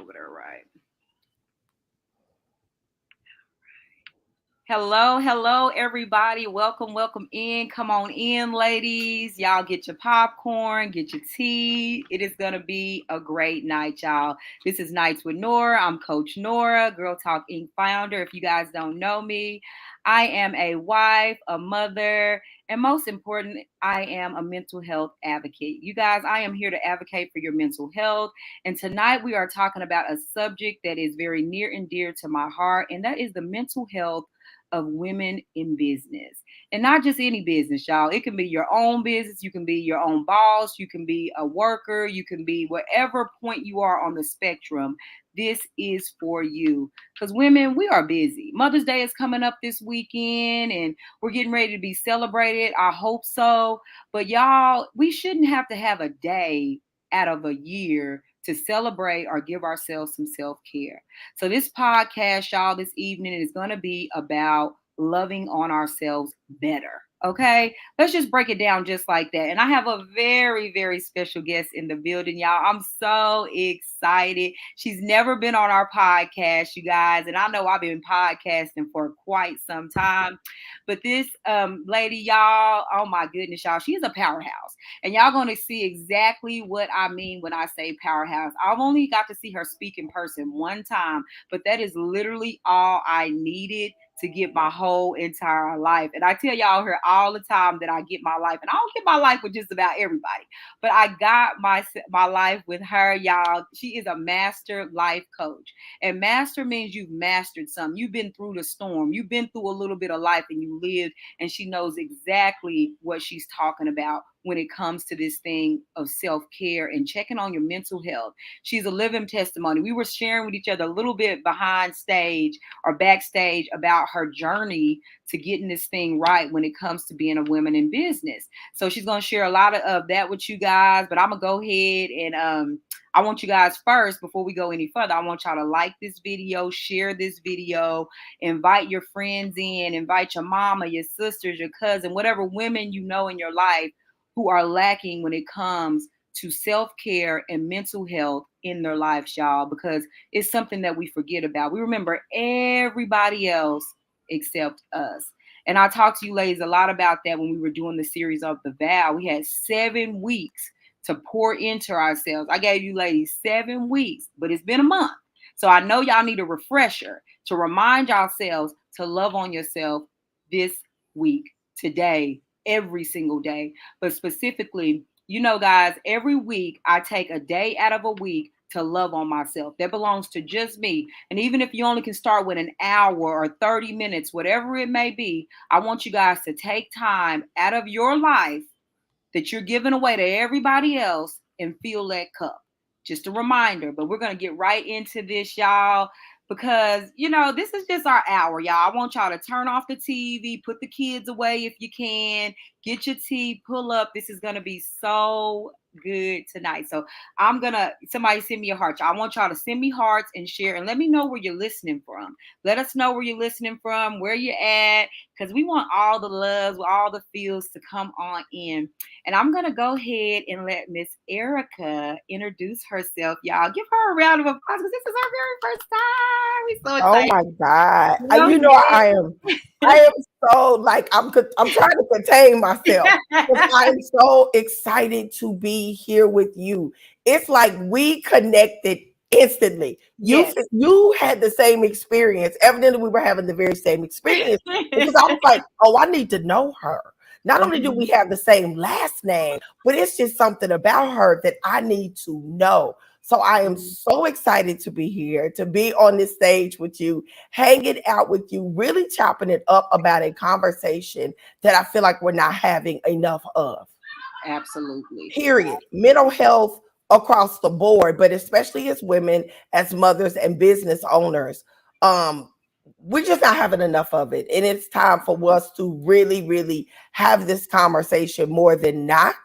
over there, right? Hello, everybody. Welcome in. Come on in, ladies. Y'all get your popcorn, get your tea. It is going to be a great night, y'all. This is Nights with Nora. I'm Coach Nora, Girl Talk Inc. founder. If you guys don't know me, I am a wife, a mother, and most important, I am a mental health advocate. You guys, I am here to advocate for your mental health. And tonight we are talking about a subject that is very near and dear to my heart, and that is the mental health of women in business. And not just any business, y'all. It can be your own business, you can be your own boss, you can be a worker, you can be whatever point you are on the spectrum. This is for you. Because women, we are busy. Mother's Day is coming up this weekend and we're getting ready to be celebrated. I hope so. But y'all, we shouldn't have to have a day out of a year to celebrate or give ourselves some self-care. So this podcast, y'all, this evening is going to be about loving on ourselves better. Okay, let's just break it down just like that. And I have a very, very special guest in the building, y'all. I'm so excited. She's never been on our podcast, you guys. And I know I've been podcasting for quite some time. But this lady, y'all, oh my goodness, y'all, she's a powerhouse. And y'all going to see exactly what I mean when I say powerhouse. I've only got to see her speak in person one time, but that is literally all I needed to get my whole entire life. And I tell y'all here all the time that I get my life, and I don't get my life with just about everybody, but I got my life with her, y'all. She is a master life coach. And master means you've mastered something. You've been through the storm. You've been through a little bit of life and you lived, and she knows exactly what she's talking about when it comes to this thing of self-care and checking on your mental health. She's a living testimony. We were sharing with each other a little bit behind stage or backstage about her journey to getting this thing right when it comes to being a woman in business. So she's going to share a lot of that with you guys, but I'm going to go ahead and I want you guys first, before we go any further, I want y'all to like this video, share this video, invite your friends in, invite your mama, your sisters, your cousin, whatever women you know in your life who are lacking when it comes to self-care and mental health in their lives, y'all, because it's something that we forget about. We remember everybody else except us. And I talked to you ladies a lot about that when we were doing the series of The Vow. We had 7 weeks to pour into ourselves. I gave you ladies 7 weeks, but it's been a month. So I know y'all need a refresher to remind yourselves to love on yourself this week, today, every single day. But specifically, you know, guys, every week I take a day out of a week to love on myself. That belongs to just me. And even if you only can start with an hour or 30 minutes, whatever it may be, I want you guys to take time out of your life that you're giving away to everybody else and fill that cup. Just a reminder, but we're going to get right into this, y'all, because, you know, this is just our hour, y'all. I want y'all to turn off the TV, put the kids away if you can, get your tea, pull up. This is going to be so good tonight. So somebody send me a heart. I want y'all to send me hearts and share and let me know where you're listening from. Let us know where you're listening from, where you're at, because we want all the loves, all the feels to come on in. And I'm going to go ahead and let Miss Erika introduce herself. Y'all give her a round of applause because this is her very first time. We're so Oh excited. my God. Well, You know, I am so like, I'm trying to contain myself because I'm so excited to be here with you. It's like we connected instantly. yes. You had the same experience. Evidently, we were having the very same experience because I was like, oh, I need to know her. Not only do we have the same last name, but it's just something about her that I need to know. So I am so excited to be here, to be on this stage with you, hanging out with you, really chopping it up about a conversation that I feel like we're not having enough of. Absolutely. Period. Mental health across the board, but especially as women, as mothers and business owners, um, we're just not having enough of it. And it's time for us to really, really have this conversation more than not.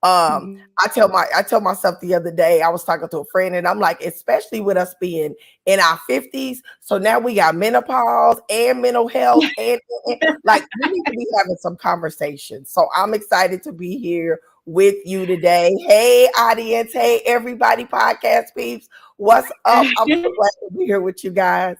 I tell myself the other day, I was talking to a friend and I'm like, especially with us being in our 50s. So now we got menopause and mental health and like we need to be having some conversations. So I'm excited to be here with you today. Hey, audience. Hey, everybody, podcast peeps. What's up? I'm so glad to be here with you guys.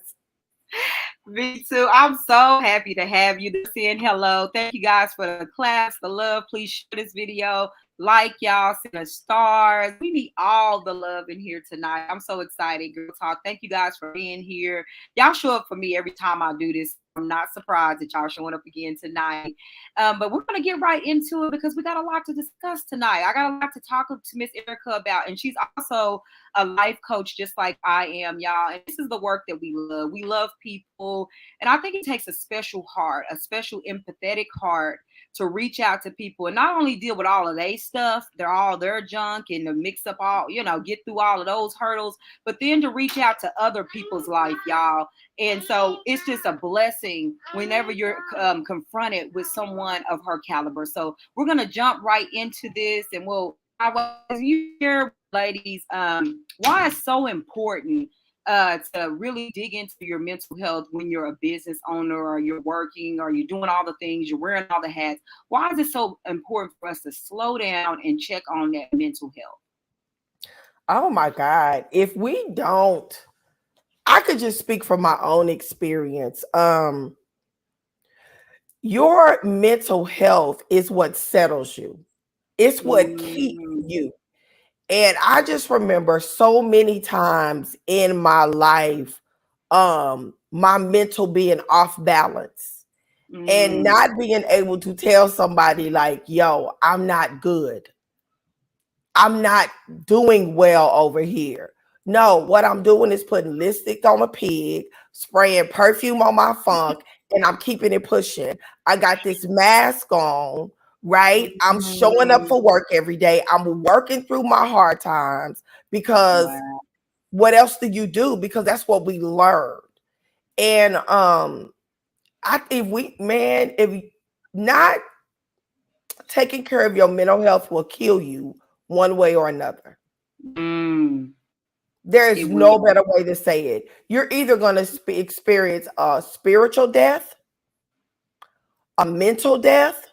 Me too. I'm so happy to have you. They're saying hello. Thank you guys for the claps, the love. Please share this video. Like y'all, send us stars. We need all the love in here tonight. I'm so excited, Girl Talk. Thank you guys for being here. Y'all show up for me every time I do this. I'm not surprised that y'all showing up again tonight. But we're gonna get right into it because we got a lot to discuss tonight. I got a lot to talk to Miss Erika about, and she's also a life coach just like I am, y'all. And this is the work that we love. We love people. And I think it takes a special heart, a special empathetic heart to reach out to people and not only deal with all of their stuff, they're all their junk and to mix up all, get through all of those hurdles, but then to reach out to other people's life, y'all. And so it's just a blessing whenever you're confronted with someone of her caliber. So we're going to jump right into this and as you share, ladies, why it's so important to really dig into your mental health when you're a business owner or you're working or you're doing all the things, you're wearing all the hats. Why is it so important for us to slow down and check on that mental health? Oh my God. If we don't, I could just speak from my own experience. Your mental health is what settles you. It's what keeps you. And I just remember so many times in my life, my mental being off balance and not being able to tell somebody like, yo, I'm not good. I'm not doing well over here. No, what I'm doing is putting lipstick on a pig, spraying perfume on my funk, and I'm keeping it pushing. I got this mask on, right? I'm showing up for work every day. I'm working through my hard times because Wow. what else do you do? Because that's what we learned. And if not taking care of your mental health will kill you one way or another. There is It no will. better way to say it. You're either going to experience a spiritual death, a mental death,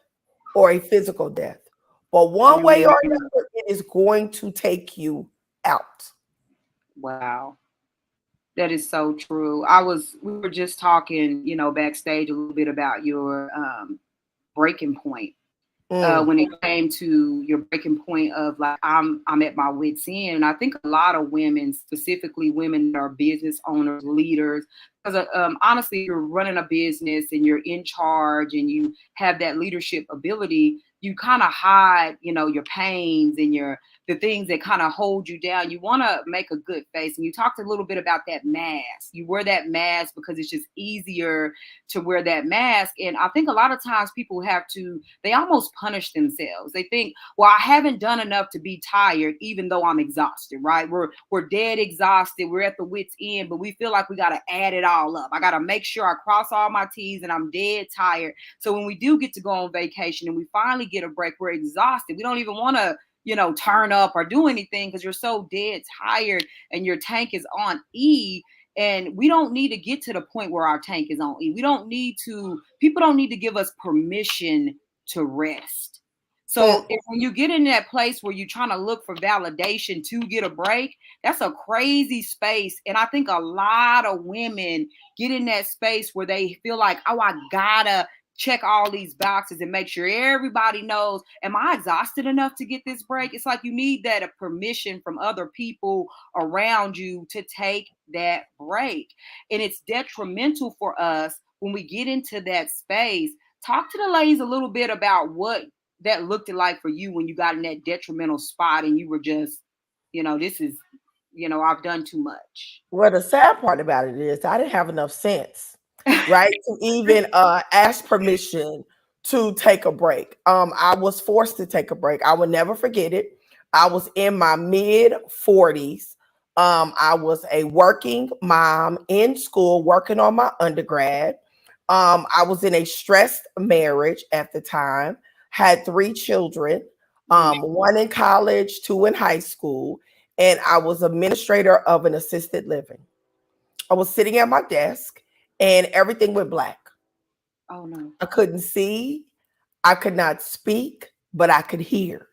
or a physical death. But one way or another, it is going to take you out. Wow. That is so true. We were just talking, backstage a little bit about your breaking point. When it came to your breaking point of like I'm at my wit's end. And I think a lot of women, specifically women that are business owners, leaders, because honestly, you're running a business and you're in charge and you have that leadership ability. You kind of hide, your pains and the things that kind of hold you down. You want to make a good face. And you talked a little bit about that mask. You wear that mask because it's just easier to wear that mask. And I think a lot of times people they almost punish themselves. They think, well, I haven't done enough to be tired, even though I'm exhausted, right? We're dead exhausted. We're at the wit's end, but we feel like we got to add it all up. I got to make sure I cross all my T's and I'm dead tired. So when we do get to go on vacation and we finally get a break, we're exhausted. We don't even want to turn up or do anything because you're so dead tired and your tank is on E. And we don't need to get to the point where our tank is on E. People don't need to give us permission to rest. So when you get in that place where you're trying to look for validation to get a break, that's a crazy space. And I think a lot of women get in that space where they feel like, oh, I gotta check all these boxes and make sure everybody knows, am I exhausted enough to get this break? It's like you need that permission from other people around you to take that break. And it's detrimental for us when we get into that space. Talk to the ladies a little bit about what that looked like for you when you got in that detrimental spot and you were just, this is, I've done too much. Well, the sad part about it is I didn't have enough sense, right, to even ask permission to take a break. I was forced to take a break. I will never forget it. I was in my mid 40s. I was a working mom in school, working on my undergrad. I was in a stressed marriage at the time, had 3 children, one in college, 2 in high school, and I was administrator of an assisted living. I was sitting at my desk and everything went black. Oh no. I couldn't see, I could not speak, but I could hear.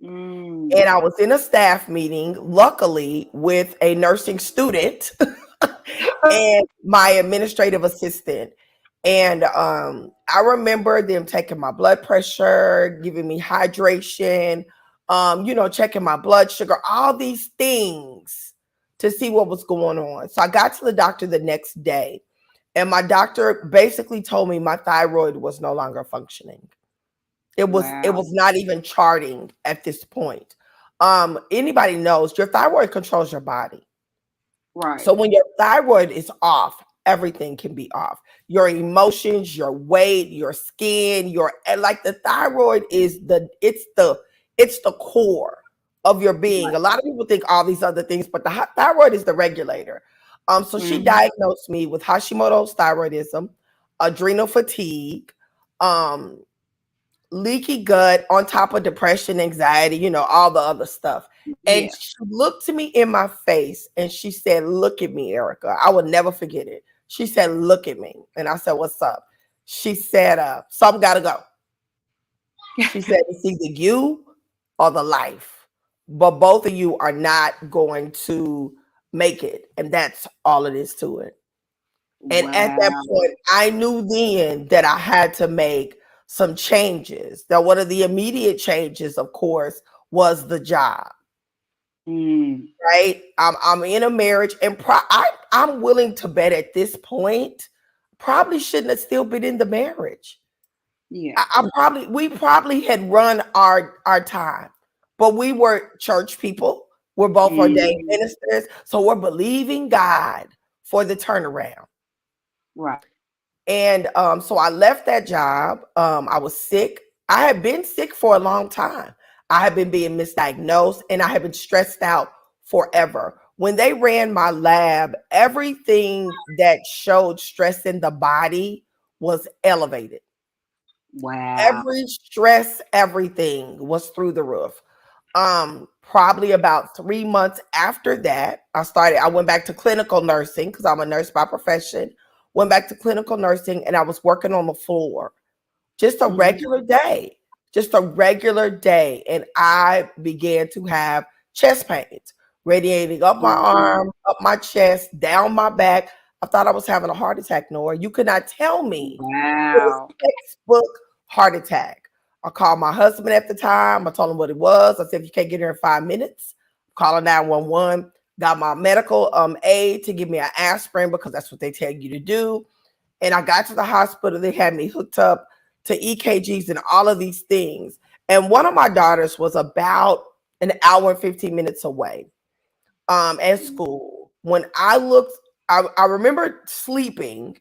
Mm. And I was in a staff meeting, luckily, with a nursing student and my administrative assistant. And I remember them taking my blood pressure, giving me hydration, checking my blood sugar, all these things to see what was going on. So I got to the doctor the next day, and my doctor basically told me my thyroid was no longer functioning. It was Wow. not even charting at this point. Anybody knows your thyroid controls your body. Right. So when your thyroid is off, everything can be off. Your emotions, your weight, your skin, like the thyroid is the core of your being. Right. A lot of people think all these other things, but the thyroid is the regulator. So she Hmm. diagnosed me with Hashimoto's thyroidism, adrenal fatigue, um, leaky gut on top of depression, anxiety, all the other stuff. And Yeah. she looked to me in my face and she said, "Look at me, Erika." I will never forget it. She said, "Look at me." And I said, "What's up?" She said, "Something gotta go." She said, "It's either you or the life. But both of you are not going to make it." And that's all it is to it. And at that Wow. point, I knew then that I had to make some changes. Now, one of the immediate changes, of course, was the job. Mm. Right? I'm in a marriage, and I'm willing to bet at this point, probably shouldn't have still been in the marriage. Yeah. We probably had run our time, but we were church people. We're both ordained Hmm. ministers, so we're believing God for the turnaround. Right. And so I left that job. I was sick. I had been sick for a long time. I had been being misdiagnosed and I had been stressed out forever. When they ran my lab, everything that showed stress in the body was elevated. Wow. Every stress, everything was through the roof. Probably about 3 months after that, I went back to clinical nursing because I'm a nurse by profession. Went back to clinical nursing and I was working on the floor. Just a Hmm. regular day. Just a regular day. And I began to have chest pains radiating up my arm, up my chest, down my back. I thought I was having a heart attack, Nora. You could not tell me. It was Wow. textbook heart attack. I called my husband at the time. I told him what it was. I said, "If you can't get here in 5 minutes, call 911." Got my medical aid to give me an aspirin because that's what they tell you to do. And I got to the hospital. They had me hooked up to EKGs and all of these things. And one of my daughters was about an hour and 15 minutes away at school. When I looked, I remember sleeping.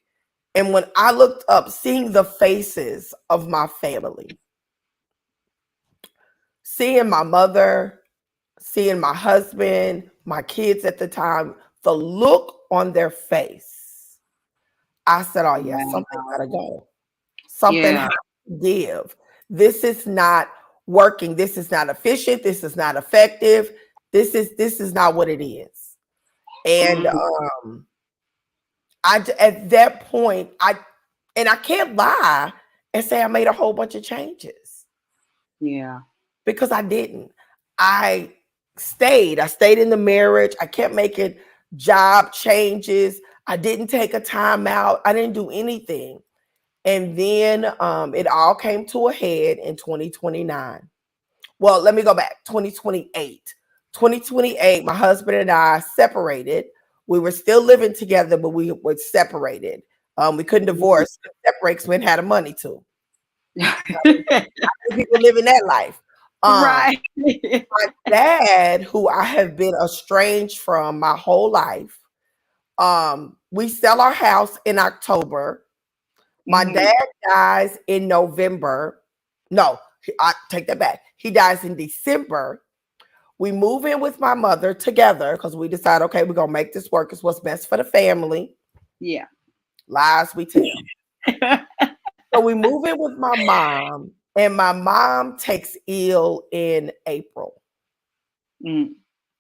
And when I looked up, seeing the faces of my family, seeing my mother, seeing my husband, my kids at the time, the look on their face, I said, "Oh, yeah, something Wow. gotta go. Something has Yeah. to give. This is not working. This is not efficient. This is not effective. This is not what it is." And Mm. at that point, I can't lie and say I made a whole bunch of changes Yeah. because I didn't. I I stayed in the marriage. I kept making job changes. I didn't take a time out. I didn't do anything. And then it all came to a head in 2029. Well, let me go back. 2028. 2028, my husband and I separated. We were still living together, but we were separated. We couldn't Mhm. divorce, separate because we didn't have the money to. People living that life. Um, Right. my dad, who I have been estranged from my whole life, we sell our house in October. My Hmm. dad dies in November. No, I take that back. He dies in December. We move in with my mother together because we decide, okay, we're gonna make this work. It's what's best for the family. Yeah. Lies we tell. So we move in with my mom, and my mom takes ill in April. Mm.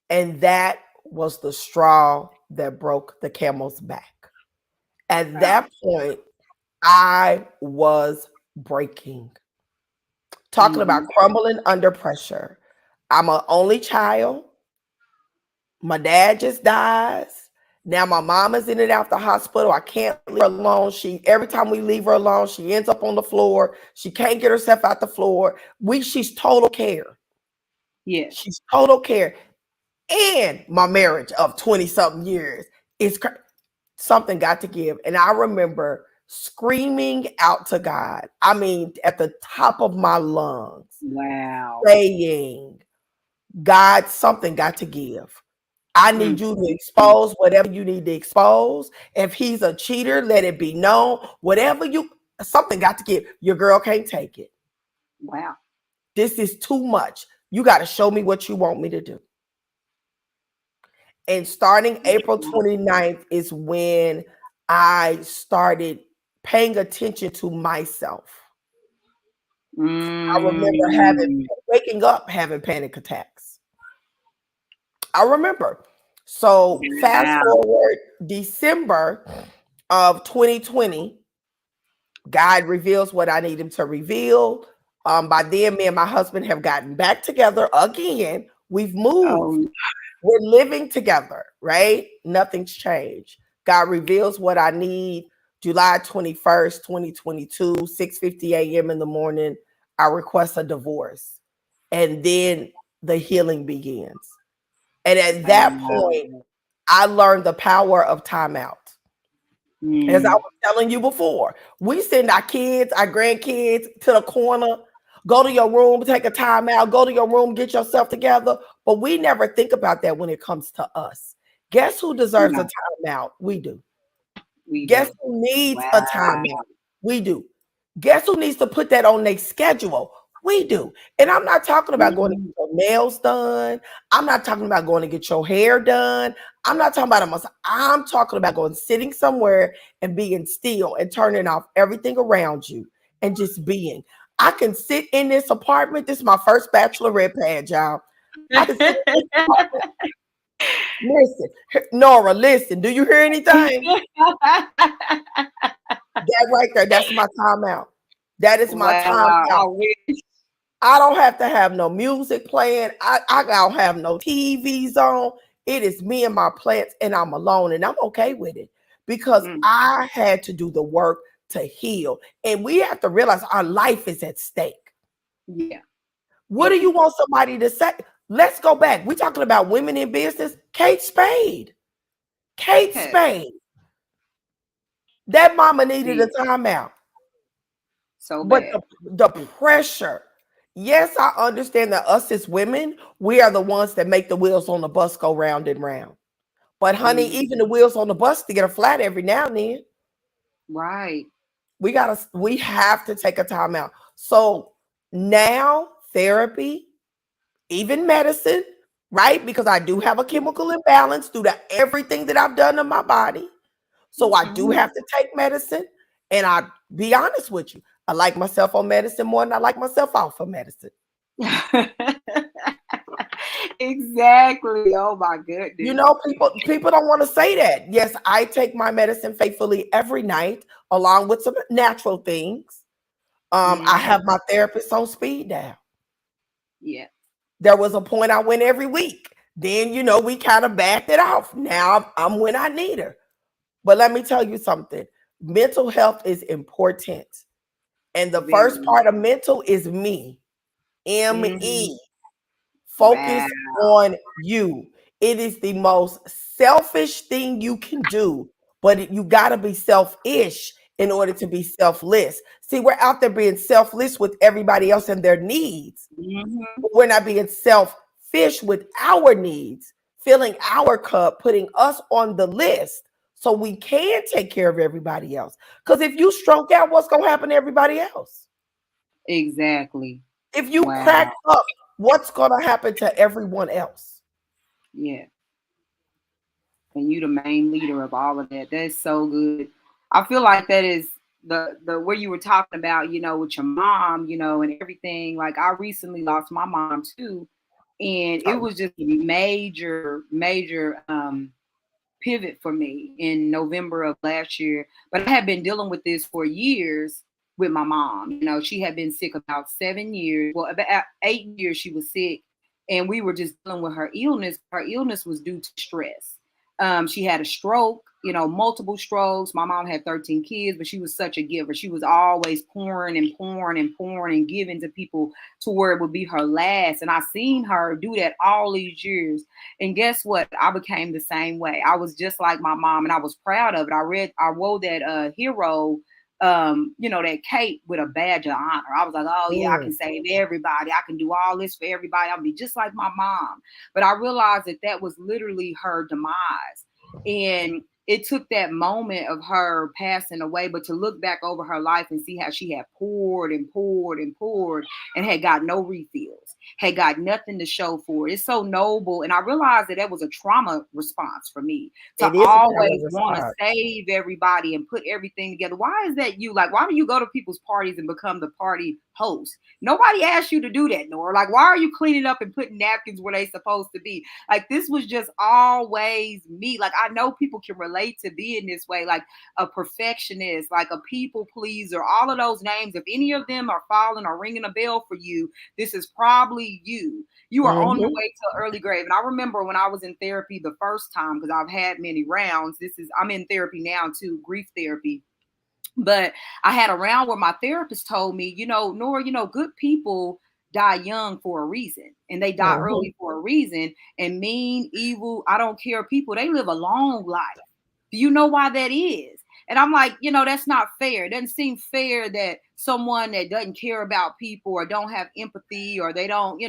And that was the straw that broke the camel's back. At Wow. that point, I was breaking. Talking about Hmm. crumbling under pressure. I'm an only child. My dad just dies. Now my mama's in and out the hospital. I can't leave her alone. She every time we leave her alone, she ends up on the floor. She can't get herself out the floor. She's total care. Yeah. She's total care. And my marriage of 20 something years is something got to give. And I remember screaming out to God. I mean, at the top of my lungs, Wow. saying, God, something got to give. I need you to expose whatever you need to expose. If he's a cheater, let it be known. Something got to give. Your girl can't take it. Wow. This is too much. You got to show me what you want me to do. And starting April 29th is when I started paying attention to myself. I remember Mm. waking up having panic attacks. I remember. So fast Wow. forward December of 2020, God reveals what I need him to reveal. By then, me and my husband have gotten back together again. We've moved. Oh, We're living together, right? Nothing's changed. God reveals what I need. July 21st, 2022, 6:50 a.m. in the morning, I request a divorce. And then the healing begins. And at that point, wow. I learned the power of timeout. As I Mm. was telling you before, we send our kids, our grandkids to the corner, go to your room, take a time out, go to your room, get yourself together. But we never think about that when it comes to us. Guess who deserves a No, timeout? We do. we Guess do. who needs a Wow. timeout? We do. Guess who needs to put that on their schedule? We do. And I'm not talking about going to Mhm. get your nails done. I'm not talking about going to get your hair done. I'm not talking about a massage. I'm talking about going sitting somewhere and being still and turning off everything around you and just being. I can sit in this apartment. This is my first bachelorette pad, y'all. I can sit in this apartment. Listen, Nora, listen. Do you hear anything? That right there, that's my timeout. That is my Wow. timeout. I wish. I don't have to have no music playing. I don't have no TVs on. It is me and my plants, and I'm alone, and I'm okay with it because Mm. I had to do the work to heal. And we have to realize our life is at stake. Yeah. What do you Everything. want somebody to say? Let's go back. We're talking about women in business. Kate Spade. Kate Yes. Spade. That mama needed a Did. timeout. So But bad. the pressure, yes, I understand that us as women, we are the ones that make the wheels on the bus go round and round. But honey, Mm. even the wheels on the bus to get a flat every now and then, Right. we have to take a time out. So now therapy, even medicine, right? Because I do have a chemical imbalance due to everything that I've done to my body. So I do Mhm. have to take medicine. And I be honest with you, I like myself on medicine more than I like myself off of medicine. Exactly. Oh my You goodness. know, people don't want to say that. Yes, I take my medicine faithfully every night, along with some natural things. I Mhm. have my therapist on speed dial. Yeah. There was a point I went every week. Then, we kind of backed it off. Now I'm when I need her. But let me tell you something. Mental health is important. And the first Very. part of mental is me. Mhm. ME. Wow. Focus on you. It is the most selfish thing you can do, but you got to be selfish in order to be selfless. See, we're out there being selfless with everybody else and their needs, Mhm. but we're not being selfish with our needs, filling our cup, putting us on the list so we can take care of everybody else. Because if you shrunk out, what's going to happen to everybody else? Exactly. If you crack Wow. up, what's going to happen to everyone else? Yeah. And you the main leader of all of that. That's so good. I feel like that is the where you were talking about, with your mom, and everything. Like I recently lost my mom too, and it Oh, was just a major pivot for me in November of last year. But I had been dealing with this for years with my mom. She had been sick about 7 years. Well, about 8 years she was sick. and we were just dealing with her illness. Her illness was due to stress. She had a stroke, multiple strokes. My mom had 13 kids, but she was such a giver. She was always pouring and pouring and pouring and giving to people to where it would be her last. And I seen her do that all these years. And guess what? I became the same way. I was just like my mom, and I was proud of it. I wore that hero, that cape with a badge of honor. I was like, oh yeah, I can save everybody. I can do all this for everybody. I'll be just like my mom. But I realized that that was literally her demise. And it took that moment of her passing away, but to look back over her life and see how she had poured and poured and poured and had got no refills, had got nothing to show for it. It's so noble. And I realized that was a trauma response for me to It is a trauma always want to response. save everybody and put everything together. Why is that you? Like, why do you go to people's parties and become the party host? Nobody asked you to do that, Nora. Like, why are you cleaning up and putting napkins where they supposed to be? Like, this was just always me. Like, I know people can relate to being this way, like a perfectionist, like a people pleaser, all of those names. If any of them are falling or ringing a bell for you, this is probably you. You are on the way to early grave. And I remember when I was in therapy the first time, because I've had many rounds. I'm in therapy now too, grief therapy. But I had a round where my therapist told me, Nora, good people die young for a reason, and they die early for a reason. And mean, evil, I don't care people, they live a long life. Do you know why that is? And I'm like, that's not fair. It doesn't seem fair that someone that doesn't care about people or don't have empathy or they don't,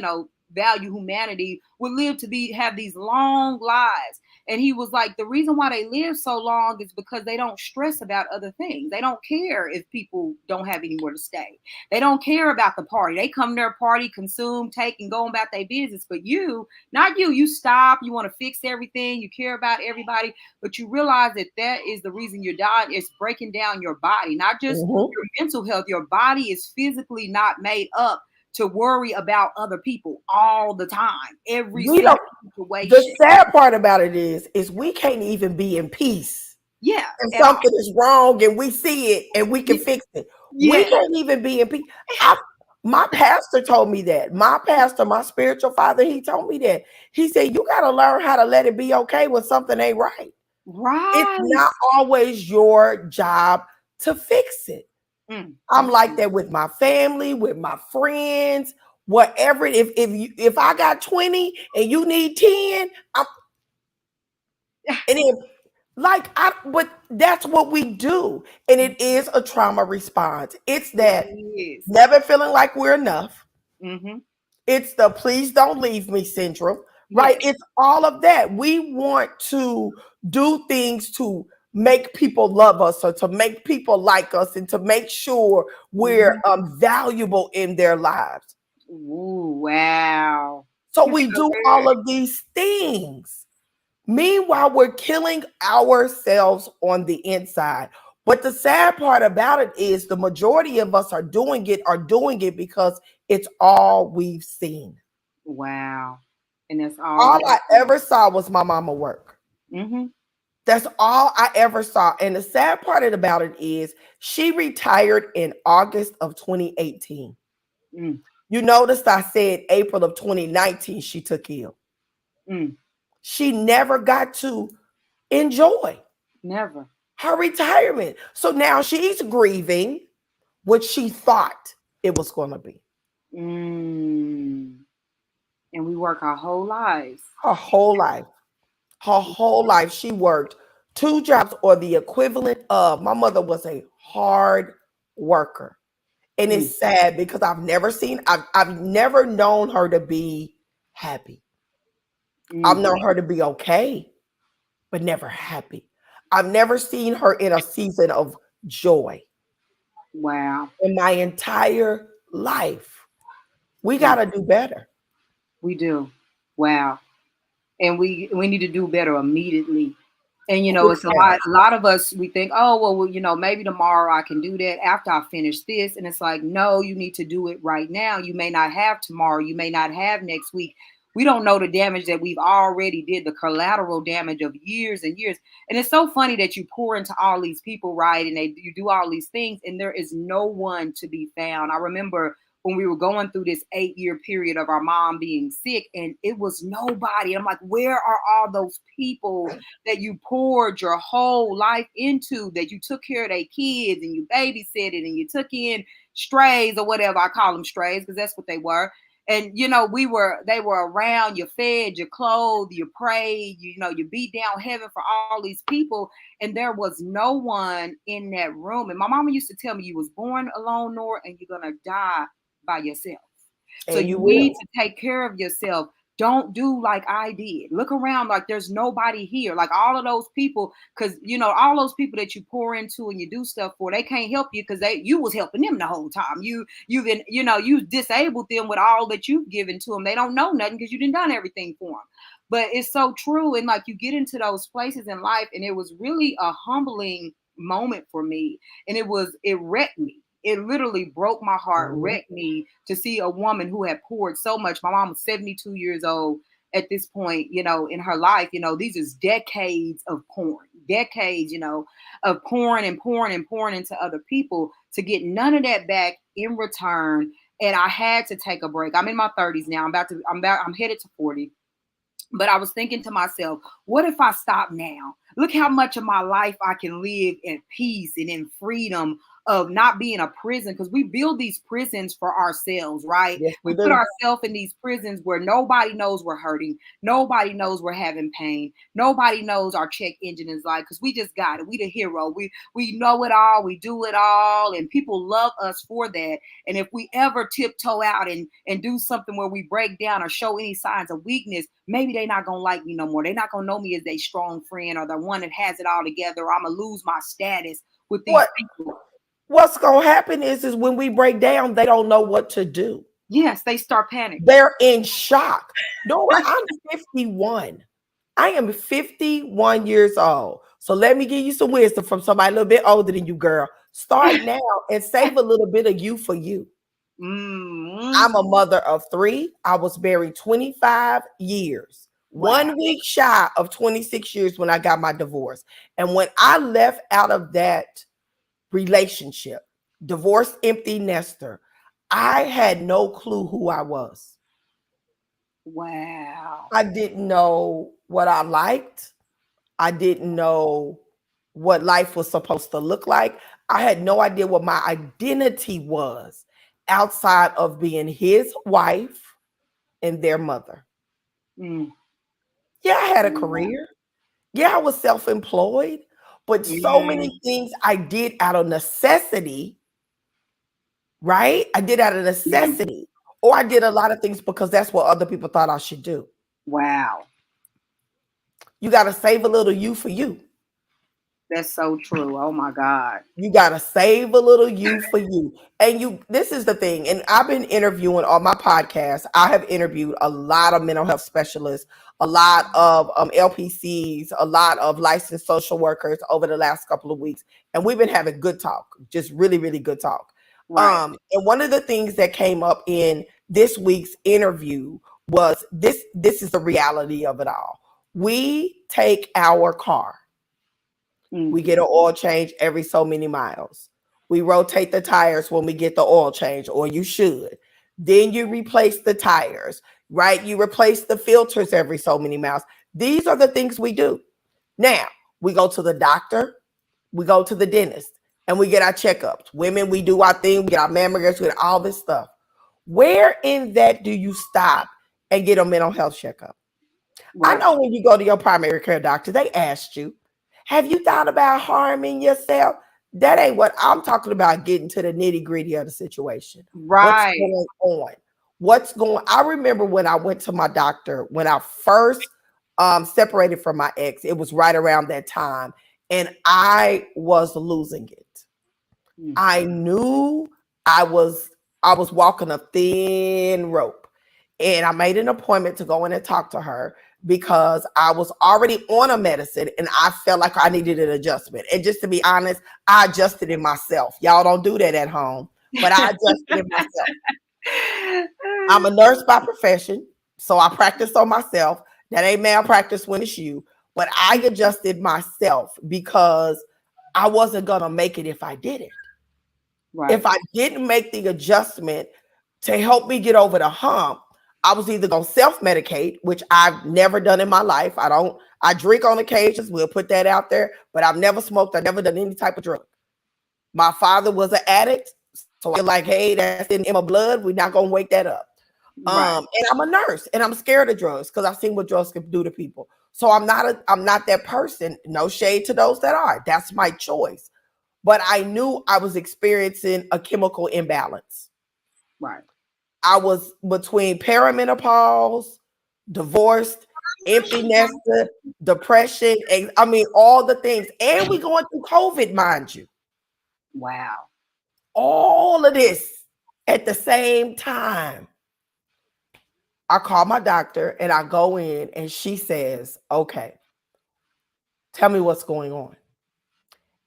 value humanity would live to have these long lives. And he was like, the reason why they live so long is because they don't stress about other things. They don't care if people don't have anywhere to stay. They don't care about the party. They come to their party, consume, take, and go about their business. But not you stop. You want to fix everything. You care about everybody. But you realize that is the reason you're dying. It's breaking down your body, not just your mental health. Your body is physically not made up to worry about other people all the time, every single situation. The sad part about it is we can't even be in peace. Yeah. If something is wrong and we see it and we can fix it, we can't even be in peace. My pastor told me that. My pastor, my spiritual father, he told me that. He said, you got to learn how to let it be okay when something ain't right. Right. It's not always your job to fix it. I'm like that with my family, with my friends, whatever. If I got 20 and you need 10, but that's what we do. And it is a trauma response. It's that never feeling like we're enough. It's the please don't leave me syndrome, right? It's all of that. We want to do things to make people love us or to make people like us and to make sure we're valuable in their lives. Ooh, wow. So we do all of these things. Meanwhile, we're killing ourselves on the inside. But the sad part about it is the majority of us are doing it because it's all we've seen. Wow. And that's all I ever saw was my mama work. That's all I ever saw. And the sad part about it is she retired in August of 2018. You noticed I said April of 2019 she took ill. She never got to enjoy her retirement. So now she's grieving what she thought it was going to be. And we work our whole lives. Her whole life. She worked 2 jobs or the equivalent of. My mother was a hard worker. And it's sad because I've never known her to be happy. I've known her to be okay, but never happy. I've never seen her in a season of joy. Wow. In my entire life. We got to do better. We do. Wow. And we need to do better immediately. And, it's a lot of us, we think, oh, well, maybe tomorrow I can do that after I finish this. And it's like, no, you need to do it right now. You may not have tomorrow. You may not have next week. We don't know the damage that we've already did, the collateral damage of years and years. And it's so funny that you pour into all these people, right? And you do all these things and there is no one to be found. I remember when we were going through this 8-year period of our mom being sick, and it was nobody. I'm like, where are all those people that you poured your whole life into, that you took care of their kids and you babysitted and you took in strays or whatever? I call them strays because that's what they were. And they were around, you fed, you clothed, you prayed, you beat down heaven for all these people, and there was no one in that room. And my mama used to tell me, you was born alone, Nora, and you're gonna die by yourself. So And you you need will. to take care of yourself. Don't do like I did. Look around like there's nobody here. Like all of those people, because all those people that you pour into and you do stuff for, they can't help you because you was helping them the whole time. You've been, you disabled them with all that you've given to them. They don't know nothing because you didn't done everything for them. But it's so true. And like you get into those places in life, and it was really a humbling moment for me. And it wrecked me. It literally broke my heart, Mhm. wrecked me to see a woman who had poured so much. My mom was 72 years old at this point, in her life. These is decades of pouring, decades, of pouring and pouring and pouring into other people to get none of that back in return. And I had to take a break. I'm in my 30s now. I'm headed to 40. But I was thinking to myself, what if I stop now? Look how much of my life I can live in peace and in freedom of not being a prison, because we build these prisons for ourselves, right? Yes, we We put do. ourselves in these prisons where nobody knows we're hurting. Nobody knows we're having pain. Nobody knows our check engine is like, because we just got it. We the hero. We know it all. We do it all. And people love us for that. And if we ever tiptoe out and do something where we break down or show any signs of weakness, maybe they're not gonna like me no more. They're not gonna know me as a strong friend or the one that has it all together, or I'm gonna lose my status with these What people. what's gonna happen is when we break down, they don't know what to do. Yes, they start panicking. They're in shock. Nora, I'm 51. I am 51 years old. So let me give you some wisdom from somebody a little bit older than you, girl. Start now and save a little bit of you for you. Mm-hmm. I'm a mother of three. I was married 25 years, Wow. 1 week shy of 26 years when I got my divorce. And when I left out of that relationship, divorced empty nester, I had no clue who I was. Wow. I didn't know what I liked. I didn't know what life was supposed to look like. I had no idea what my identity was outside of being his wife and their mother. Mm. Yeah, I had a Wow. career. Yeah, I was self employed, but so Mm. many things I did out of necessity, right? I did out of Mm. necessity, or I did a lot of things because that's what other people thought I should do. Wow. You got to save a little you for you. That's so true. Oh my God. You gotta save a little you for you. And this is the thing. And I've been interviewing on my podcast. I have interviewed a lot of mental health specialists, a lot of LPCs, a lot of licensed social workers over the last couple of weeks. And we've been having good talk, just really, really good talk. Right. And one of the things that came up in this week's interview was this is the reality of it all. We take our car, we Mm-hmm. get an oil change every so many miles. We rotate the tires when we get the oil change, or you should. Then you replace the tires, right? You replace the filters every so many miles. These are the things we do. Now, we go to the doctor, we go to the dentist, and we get our checkups. Women, we do our thing, we get our mammograms, we get all this stuff. Where in that do you stop and get a mental health checkup? I Right. know when you go to your primary care doctor, they asked you, have you thought about harming yourself? That ain't what I'm talking about, getting to the nitty gritty of the situation. What's Right. going on? I remember when I went to my doctor, when I first separated from my ex, it was right around that time. And I was losing it. Mm. I knew I was I was walking a thin rope. And I made an appointment to go in and talk to her because I was already on a medicine and I felt like I needed an adjustment. And just to be honest, I adjusted it myself. Y'all don't do that at home, but I adjusted it myself. I'm a nurse by profession, so I practice on myself. That ain't malpractice when it's you, but I adjusted myself because I wasn't gonna make it if I didn't. If Right. I didn't make the adjustment, to help me get over the hump, I was either going to self-medicate, which I've never done in my life. I drink on occasions. We'll put that out there, but I've never smoked. I've never done any type of drug. My father was an addict. So I feel like, hey, that's in my blood. We're not going to wake that up. Right. And I'm a nurse and I'm scared of drugs because I've seen what drugs can do to people. So I'm not that person. No shade to those that are. That's my choice. But I knew I was experiencing a chemical imbalance. Right. I was between perimenopause, divorced, empty nester, depression. I mean, all the things. And we going through COVID, mind you. Wow. All of this at the same time. I call my doctor and I go in and she says, okay, tell me what's going on.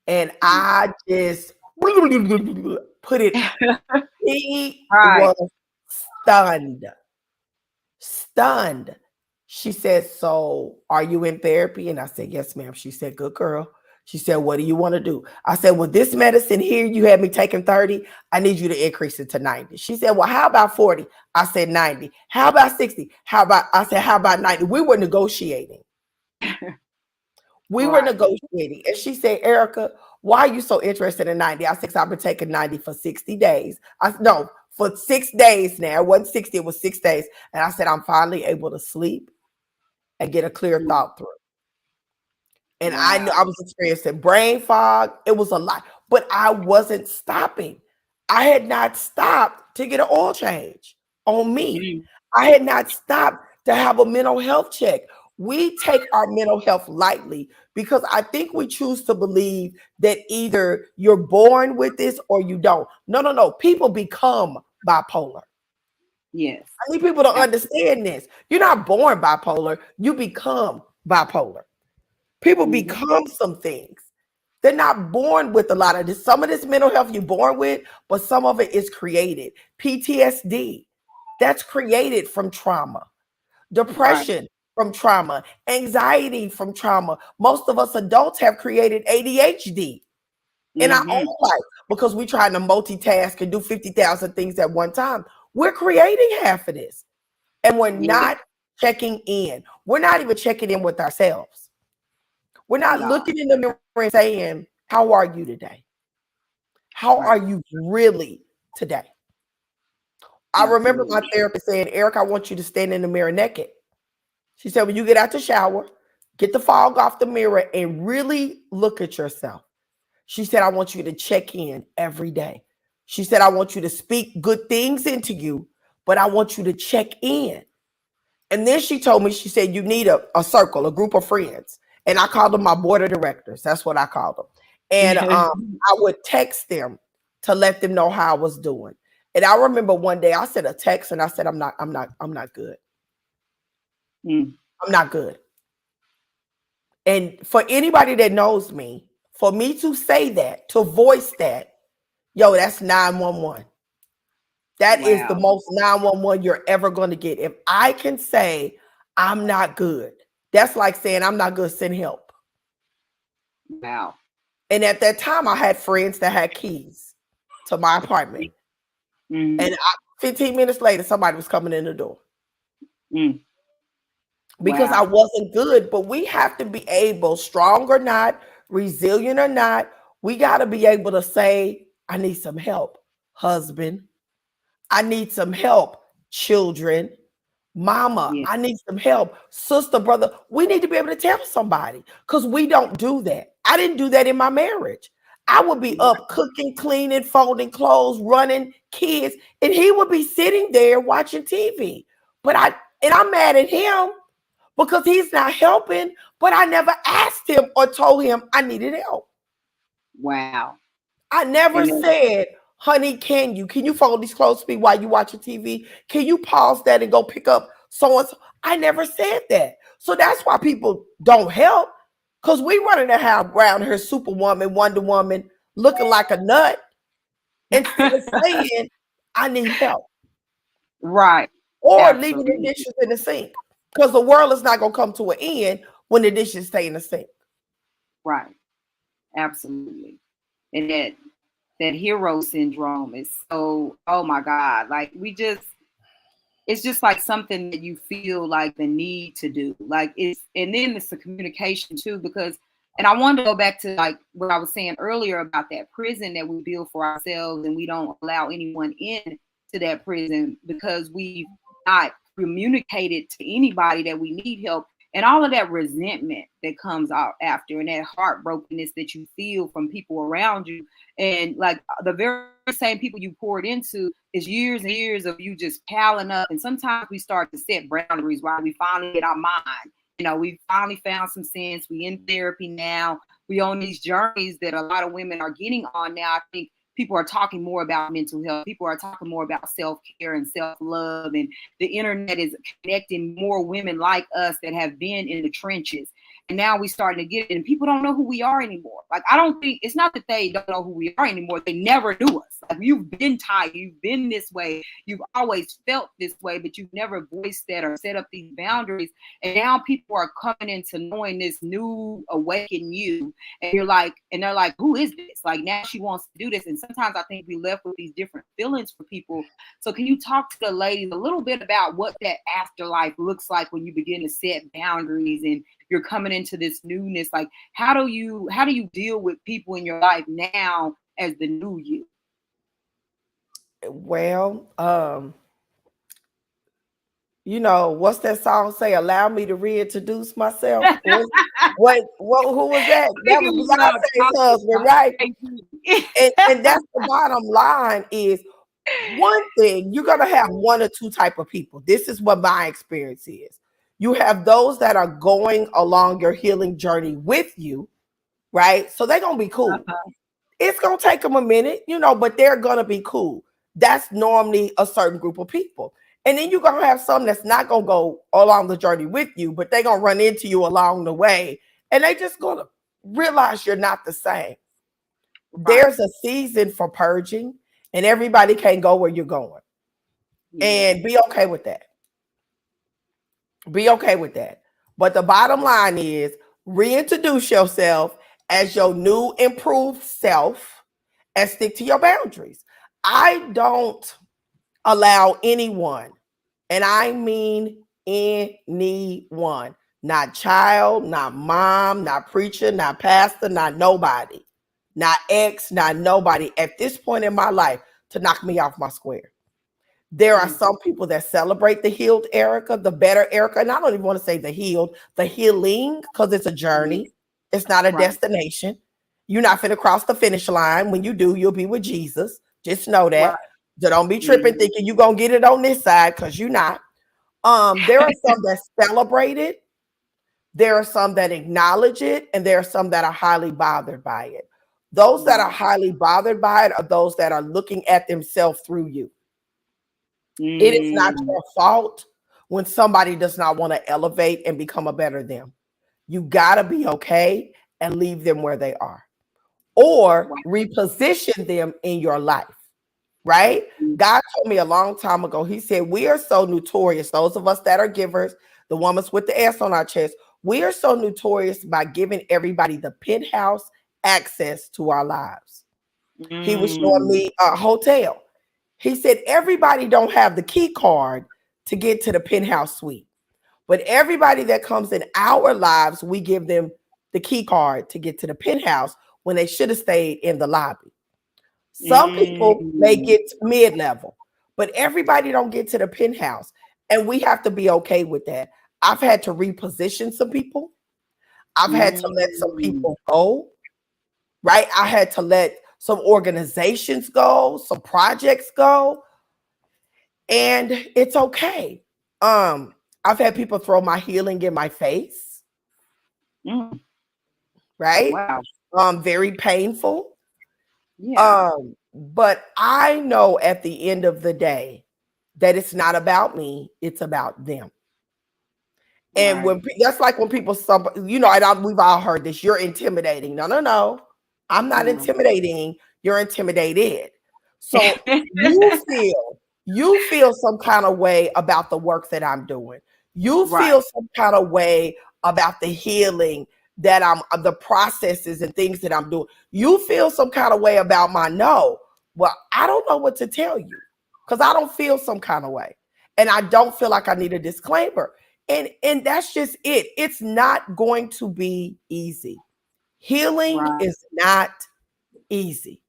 And I just put it, he Right. was stunned. Stunned. She said, so are you in therapy? And I said, yes, ma'am. She said, good girl. She said, what do you want to do? I said, well, this medicine here, you had me taking 30. I need you to increase it to 90. She said, well, how about 40? I said, 90. How about 60? I said, how about 90? We were negotiating. We were Right. negotiating. And she said, Erika, why are you so interested in 90? I said, I've been taking 90 for 60 days. No, for 6 days now. It wasn't 60, it was 6 days. And I said, I'm finally able to sleep and get a clear Mm. thought through. And I knew I Wow. was experiencing brain fog. It was a lot, but I wasn't stopping. I had not stopped to get an oil change on me. Mm. I had not stopped to have a mental health check. We take our mental health lightly because I think we choose to believe that either you're born with this or you don't. No, no, no. People become bipolar. Yes. I need people to Absolutely. understand this. You're not born bipolar, you become bipolar. People Hmm. become some things. They're not born with a lot of this. Some of this mental health you're born with, but some of it is created. PTSD, that's created from trauma. Right. Depression from trauma. Anxiety from trauma. Most of us adults have created ADHD in our Hmm. own life because we're trying to multitask and do 50,000 things at one time. We're creating half of this and we're Yes. not checking in. We're not even checking in with ourselves. We're not No. looking in the mirror and saying, how are you today? How are Right. you really today? I remember my Absolutely. therapist saying, Eric, I want you to stand in the mirror naked. She said, when you get out the shower, get the fog off the mirror and really look at yourself. She said, I want you to check in every day. She said, I want you to speak good things into you, but I want you to check in. And then she told me, she said, you need a circle, a group of friends. And I called them my board of directors. That's what I called them. And I would text them to let them know how I was doing. And I remember one day I sent a text and I said, I'm not good. Mm. I'm not good. And for anybody that knows me, for me to say that, to voice that, yo, that's 911. That is the Wow. most 911 you're ever going to get. If I can say I'm not good, that's like saying I'm not good, send help. Wow. And at that time, I had friends that had keys to my apartment. Mm-hmm. And 15 minutes later, somebody was coming in the door Mm. because I Wow. wasn't good. But we have to be able, strong or not, resilient or not, we got to be able to say, I need some help, husband. I need some help, children. Mama, Yeah. I need some help. Sister, brother, we need to be able to tell somebody because we don't do that. I didn't do that in my marriage. I would be Right. up cooking, cleaning, folding clothes, running kids, and he would be sitting there watching TV. And I'm mad at him because he's not helping, but I never asked him or told him I needed help. Wow. I never And then, said, honey, can you fold these clothes for me while you watching TV? Can you pause that and go pick up so and so? I never said that. So that's why people don't help. Because we running around here, Superwoman, Wonder Woman, looking like a nut instead of saying, I need help. right. Or leaving the Absolutely. dishes in the sink. Because the world is not gonna come to an end when the dishes stay in the sink. Right. Absolutely. And that that hero syndrome is so, oh my God. Like it's just like something that you feel like the need to do. Like and then it's the communication too, because, and I wanted to go back to like what I was saying earlier about that prison that we build for ourselves, and we don't allow anyone in to that prison because we've not communicated to anybody that we need help, and all of that resentment that comes out after, and that heartbrokenness that you feel from people around you, and like the very same people you poured into is years and years of you just piling up. And sometimes we start to set boundaries while we finally get our mind. You know, we finally found some sense. We in therapy now. We on these journeys that a lot of women are getting on now. I think people are talking more about mental health. People are talking more about self-care and self-love. And the internet is connecting more women like us that have been in the trenches. And now we starting to get it, and people don't know who we are anymore. Like, I don't think it's not that they don't know who we are anymore. They never knew us. Like, you've been tired, you've been this way, you've always felt this way, but you've never voiced that or set up these boundaries. And now people are coming into knowing this new awakened you, and you're like, and they're like, who is this? Like, now she wants to do this. And sometimes I think we left with these different feelings for people. So can you talk to the ladies a little bit about what that afterlife looks like when you begin to set boundaries and you're coming into this newness? Like, how do you deal with people in your life now as the new you? Well, what's that song say? Allow me to reintroduce myself. Who was that? I That think it was was Beyonce's husband, right? And that's the bottom line is, one thing, you're gonna have one or two type of people. This is what my experience is. You have those that are going along your healing journey with you, right? So they're gonna be cool. It's gonna take them a minute, but they're gonna be cool. That's normally a certain group of people. And then you're gonna have some that's not gonna go along the journey with you, but they're gonna run into you along the way, and they just gonna realize you're not the same. Right. There's a season for purging, and everybody can't go where you're going. Yeah. And be okay with that. Be okay with that. But the bottom line is, reintroduce yourself as your new improved self and stick to your boundaries. I don't allow anyone, and I mean anyone, not child, not mom, not preacher, not pastor, not nobody, not ex, not nobody at this point in my life to knock me off my square. There are some people that celebrate the healed Erika, the better Erika. And I don't even want to say the healed, the healing, because it's a journey. It's not a destination. You're not finna cross the finish line. When you do, you'll be with Jesus. Just know that. So don't be tripping thinking you're going to get it on this side, because you're not. There are some that celebrate it. There are some that acknowledge it. And there are some that are highly bothered by it. Those that are highly bothered by it are those that are looking at themselves through you. It is not your fault when somebody does not want to elevate and become a better them. You got to be okay and leave them where they are, or reposition them in your life, right? God told me a long time ago, he said, we are so notorious, those of us that are givers, the ones with the S on our chest, we are so notorious by giving everybody the penthouse access to our lives. He was showing me a hotel. He said, everybody don't have the key card to get to the penthouse suite, but everybody that comes in our lives, we give them the key card to get to the penthouse when they should have stayed in the lobby. Some people may get mid-level, but everybody don't get to the penthouse, and we have to be okay with that. I've had to reposition some people. I've had to let some people go, right? I had to let some organizations go, some projects go, and it's okay. I've had people throw my healing in my face, right? Wow. Very painful. Yeah. But I know at the end of the day that it's not about me, it's about them. And when that's like when people, we've all heard this, you're intimidating. No. I'm not intimidating. You're intimidated. So you feel some kind of way about the work that I'm doing. You feel some kind of way about the healing that I'm the processes and things that I'm doing. You feel some kind of way about my no. Well, I don't know what to tell you because I don't feel some kind of way. And I don't feel like I need a disclaimer. And that's just it. It's not going to be easy. Healing Right. is not easy.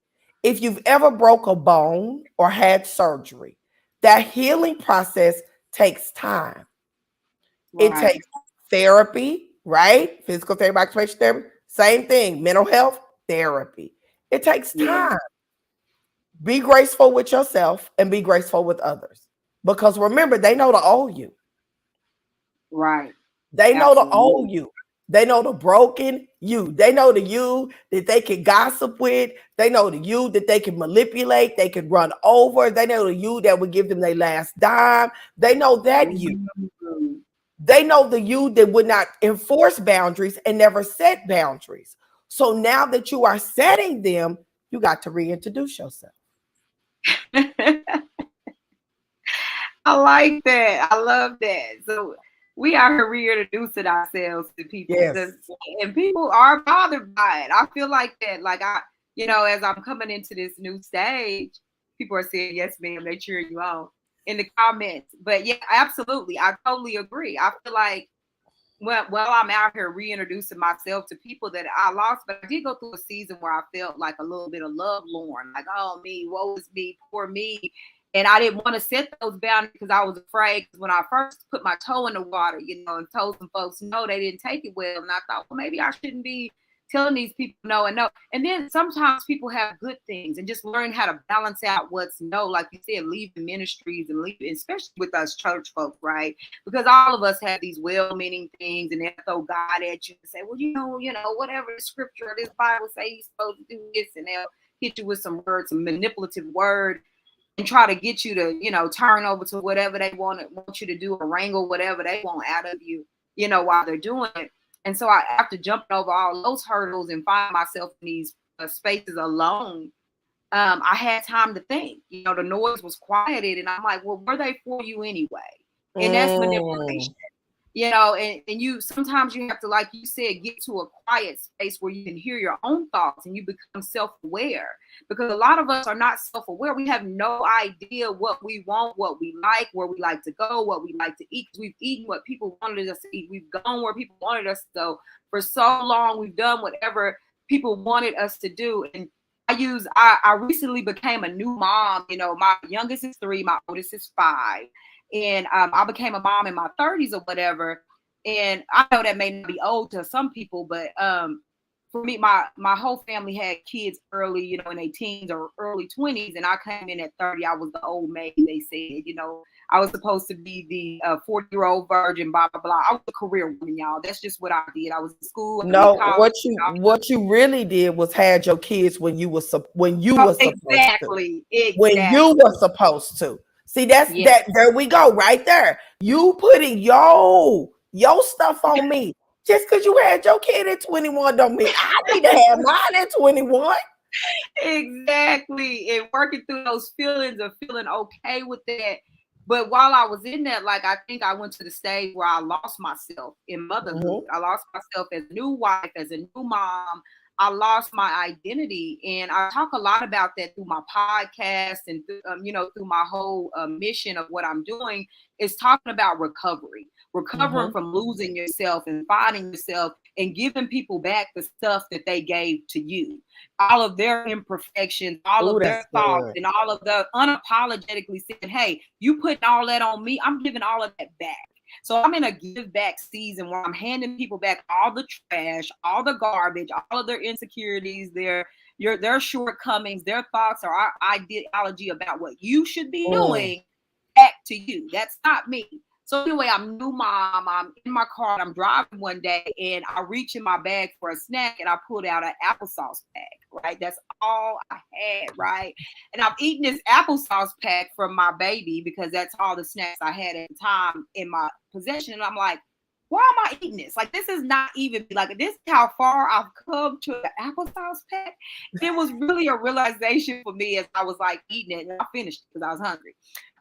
If you've ever broke a bone or had surgery, that healing process takes time. It Right. takes therapy, right? Physical therapy, occupational therapy, same thing. Mental health therapy. It takes Yeah. time. Be graceful with yourself and be graceful with others. Because remember, they know to owe you. Right. They know to owe Absolutely. you. They know the broken you. They know the you that they can gossip with. They know the you that they can manipulate. They can run over. They know the you that would give them their last dime. They know that you. Mhm. They know the you that would not enforce boundaries and never set boundaries. So now that you are setting them, you got to reintroduce yourself. I like that. I love that. So we are here reintroducing ourselves to people, because Yes. and people are bothered by it. I feel like that. Like as I'm coming into this new stage, people are saying, "Yes, ma'am," they cheer you on in the comments. But yeah, absolutely, I totally agree. I feel like well, I'm out here reintroducing myself to people that I lost, but I did go through a season where I felt like a little bit of love lorn, like, oh, me, woe is me, poor me. And I didn't want to set those boundaries because I was afraid. Because when I first put my toe in the water, and told some folks no, they didn't take it well. And I thought, well, maybe I shouldn't be telling these people no and no. And then sometimes people have good things, and just learn how to balance out what's no, like you said, leaving ministries and leaving, especially with us church folks, right? Because all of us have these well-meaning things, and they'll throw God at you and say, well, whatever the scripture or this Bible say you're supposed to do this, and they'll hit you with some words, some manipulative word, and try to get you to, turn over to whatever they want you to do, or wrangle whatever they want out of you, while they're doing it. And so after jumping over all those hurdles and finding myself in these spaces alone, I had time to think. The noise was quieted, and I'm like, well, were they for you anyway? And that's Mm. manipulation. And you sometimes you have to, like you said, get to a quiet space where you can hear your own thoughts and you become self-aware. Because a lot of us are not self-aware. We have no idea what we want, what we like, where we like to go, what we like to eat. We've eaten what people wanted us to eat. We've gone where people wanted us to go. For so long, we've done whatever people wanted us to do. And I recently became a new mom. My youngest is 3, my oldest is 5. And I became a mom in my 30s or whatever. And I know that may not be old to some people, but for me, my whole family had kids early, in their teens or early 20s, and I came in at 30. I was the old maid, they said. I was supposed to be the 40-year-old virgin, blah blah blah. I was a career woman, y'all. That's just what I did. I was in school, I did No, college. what you really did was had your kids when you were Oh, supposed to. exactly, When you exactly. were supposed to. See, that's Yeah. that. There we go, right there. You putting your stuff on me. Just because you had your kid at 21 don't mean I need to have mine at 21. Exactly. And working through those feelings of feeling okay with that. But while I was in that, like, I think I went to the stage where I lost myself in motherhood. Mhm. I lost myself as a new wife, as a new mom. I lost my identity. And I talk a lot about that through my podcast and, through my whole mission of what I'm doing, is talking about recovering Mhm. from losing yourself and finding yourself and giving people back the stuff that they gave to you, all of their imperfections, all Oh, of that's their thoughts, good. and all of the unapologetically saying, hey, you putting all that on me, I'm giving all of that back. So I'm in a give back season where I'm handing people back all the trash, all the garbage, all of their insecurities, their shortcomings, their thoughts or our ideology about what you should be Mm. doing back to you. That's not me. So anyway, I'm new mom. I'm in my car and I'm driving one day, and I reach in my bag for a snack and I pulled out an applesauce pack. Right, that's all I had. Right, and I'm eating this applesauce pack from my baby because that's all the snacks I had at the time in my possession. And I'm like, why am I eating this? Like, this is not even like this is how far I've come to the applesauce pack. It was really a realization for me as I was like eating it, and I finished because I was hungry.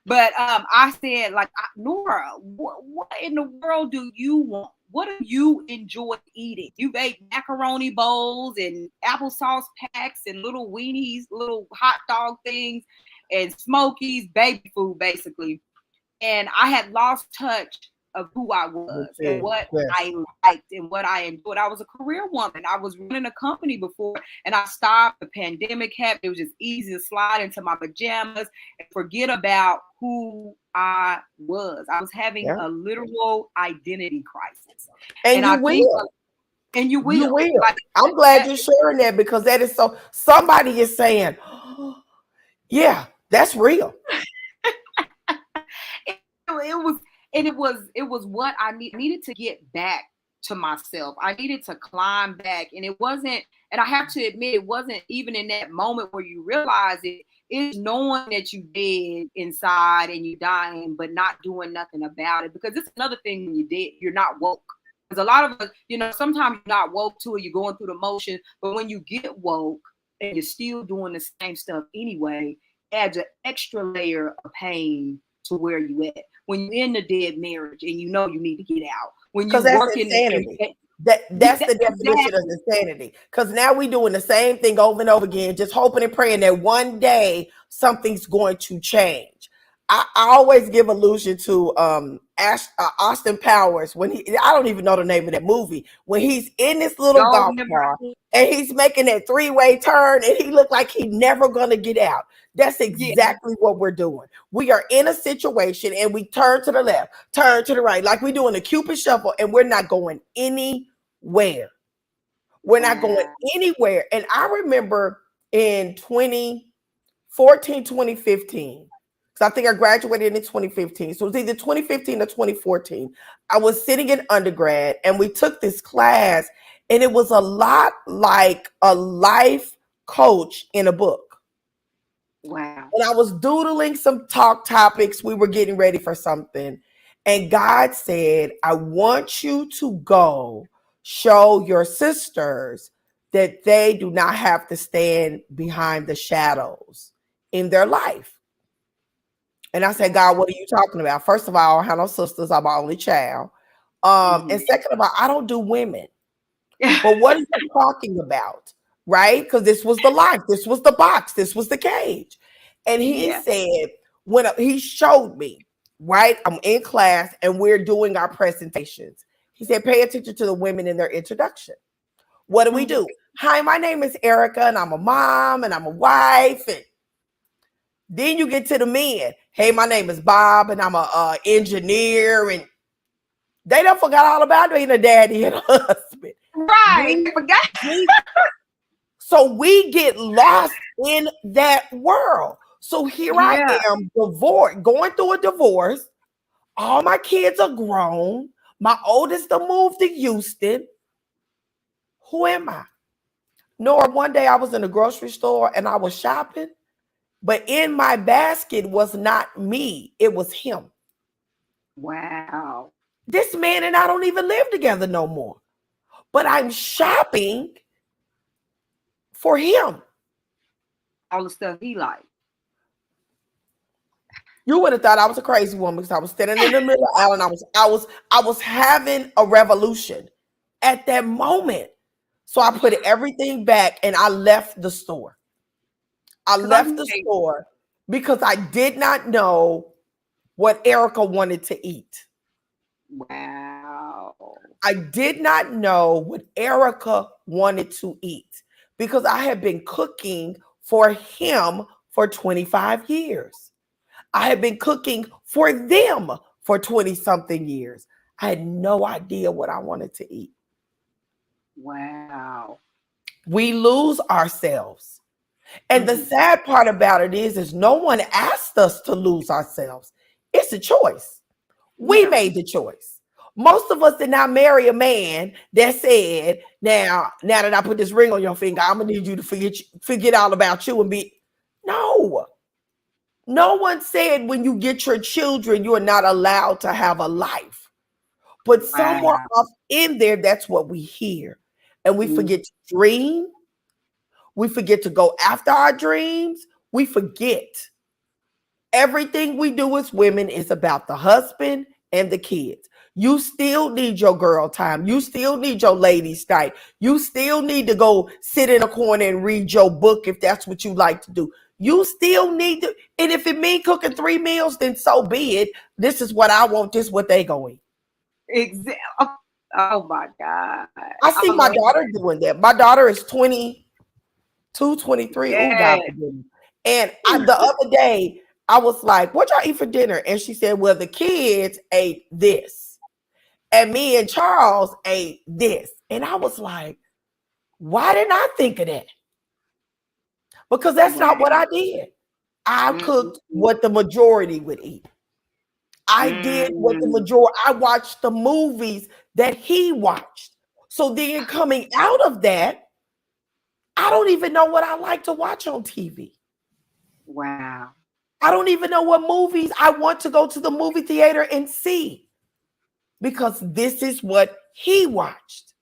But I said, like, Nora, what in the world do you want? what do you enjoy eating? You ate macaroni bowls and applesauce packs and little weenies, little hot dog things and smokies, baby food basically. And I had lost touch of who I was and what Yes. I liked and what I enjoyed. I was a career woman. I was running a company before and I stopped. The pandemic happened. It was just easy to slide into my pajamas and forget about who I was. I was having Yeah. a literal identity crisis. And And you I think, will. and you You will. will. Like I'm glad that, you're sharing that because that is so. Somebody is saying, yeah, that's real. it was and it was what I needed to get back to myself. I needed to climb back, and it wasn't, and I have to admit, it wasn't even in that moment where you realize it. It's knowing that you dead inside and you dying but not doing nothing about it, because it's another thing when you dead, you're not woke. Because a lot of us, sometimes you're not woke to it, you're going through the motion, but when you get woke and you're still doing the same stuff anyway, it adds an extra layer of pain to where you at. When you're in a dead marriage and you know you need to get out. When Because you that's working insanity. yeah, That's the definition of exactly. insanity. Because now we're doing the same thing over and over again, just hoping and praying that one day something's going to change. I always give allusion to Austin Powers when I don't even know the name of that movie, when he's in this little golf Golden car Embrace. and he's making that three-way turn and he looked like he never gonna get out. That's Yeah. exactly what we're doing. We are in a situation and we turn to the left, turn to the right, like we're doing a Cupid shuffle, and we're not going anywhere. We're not going Wow. anywhere. And I remember in 2014, 2015, because I think I graduated in 2015. So it was either 2015 or 2014. I was sitting in undergrad and we took this class, and it was a lot like a life coach in a book. Wow. And I was doodling some talk topics. We were getting ready for something. And God said, I want you to go show your sisters that they do not have to stand behind the shadows in their life. And I said, God, Wow. what are you talking about? First of all, I have no sisters. I'm my only child. And Mhm. second of all, I don't do women. But what are you talking about? Right? Because this was the life, this was the box, this was the cage. And he Yeah. said, when he showed me, right? I'm in class and we're doing our presentations. He said, pay attention to the women in their introduction. What do we Mhm. do? Hi, my name is Erika, and I'm a mom and I'm a wife. And then you get to the men. Hey, my name is Bob, and I'm a engineer. And they don't forgot all about being a daddy and a husband. Right. We, I forgot. we So we get lost in that world. So here I Yeah. am, divorced, going through a divorce. All my kids are grown. My oldest moved to Houston. Who am I? Nora, one day I was in a grocery store and I was shopping, but in my basket was not me, it was him. Wow. This man and I don't even live together no more, but I'm shopping for him. All the stuff he liked. You would have thought I was a crazy woman because I was standing in the middle of the aisle and I was having a revolution at that moment. So I put everything back and I left the store. I Because I'm left the like, store because I did not know what Erika wanted to eat. wow. I did not know what Erika wanted to eat because I had been cooking for him for 25 years. I had been cooking for them for 20 something years. I had no idea what I wanted to eat. Wow. We lose ourselves. And the Mhm. sad part about it is no one asked us to lose ourselves. It's a choice. We Yeah. made the choice. Most of us did not marry a man that said, now that I put this ring on your finger, I'm gonna need you to forget all about you and be no. No one said when you get your children, you are not allowed to have a life. But somewhere Wow. up in there, that's what we hear. And we Mhm. forget to dream. We forget to go after our dreams. We forget everything we do as women is about the husband and the kids. You still need your girl time. You still need your ladies night. You still need to go sit in a corner and read your book if that's what you like to do. You still need to, and if it means cooking 3 meals, then so be it. This is what I want. This is what they go eat. Exactly. Oh my God. I I see my love daughter doing that. My daughter is 22, 23. Oh, God that. forgive me. And the other day, I was like, what y'all eat for dinner? And she said, well, the kids ate this. And me and Charles ate this. And I was like, why didn't I think of that? Because that's Wow. not what I did. I Mm, cooked what the majority would eat. I did what the mm, majority, I watched the movies that he watched. So then coming out of that, I don't even know what I like to watch on TV. wow. I don't even know what movies I want to go to the movie theater and see because this is what he watched.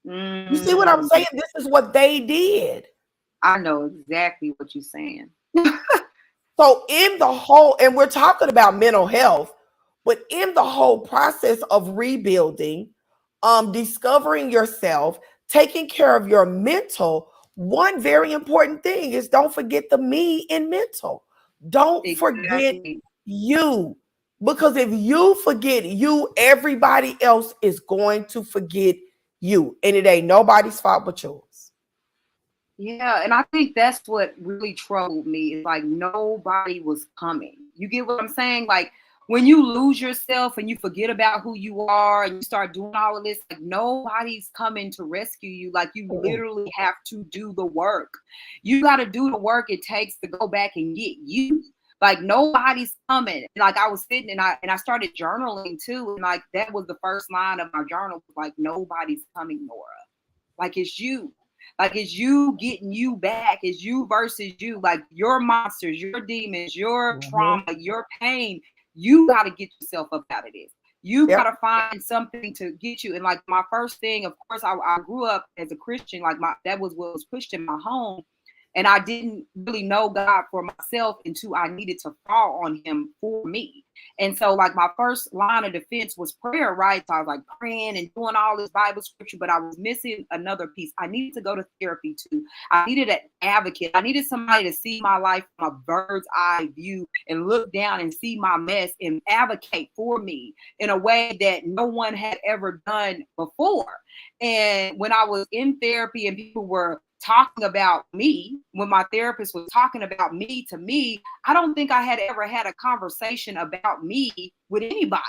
You see what I'm Mm, saying? This is what they did. I know exactly what you're saying. So, in the whole, and we're talking about mental health, but in the whole process of rebuilding, discovering yourself, taking care of your mental, one very important thing is don't forget the me in mental. Don't forget Exactly. you. Because if you forget you, everybody else is going to forget you. And it ain't nobody's fault but yours. Yeah, and I think that's what really troubled me. Is like nobody was coming. You get what I'm saying? Like when you lose yourself and you forget about who you are and you start doing all of this, like nobody's coming to rescue you. Like you Mm-mm. literally have to do the work. You got to do the work it takes to go back and get you. Like nobody's coming. Like I was sitting and I started journaling too, and like that was the first line of my journal. Like nobody's coming, Nora. Like it's you. Like it's you getting you back. It's you versus you. Like your monsters, your demons, your trauma, Mhm. your pain. You got to get yourself up out of this. You got Yep. to find something to get you. And like my first thing, of course, I grew up as a Christian. Like my that was what was pushed in my home. And I didn't really know God for myself until I needed to fall on him for me. And so, like, my first line of defense was prayer, right? So I was like praying and doing all this Bible scripture, but I was missing another piece. I needed to go to therapy too. I needed an advocate. I needed somebody to see my life from a bird's eye view and look down and see my mess and advocate for me in a way that no one had ever done before. And when I was in therapy and people were talking about me, when my therapist was talking about me to me, I don't think I had ever had a conversation about me with anybody.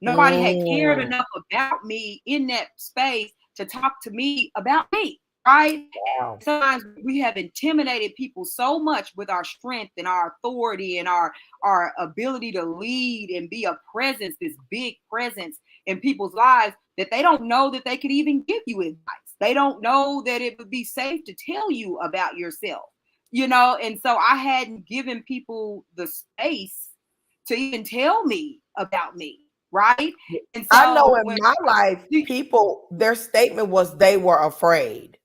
Nobody had cared Mm. enough about me in that space to talk to me about me, right? Wow. Sometimes we have intimidated people so much with our strength and our authority and our ability to lead and be a presence, this big presence in people's lives, that they don't know that they could even give you advice. They don't know that it would be safe to tell you about yourself, and so I hadn't given people the space to even tell me about me, right? And I know so in when my life, people, their statement was they were afraid.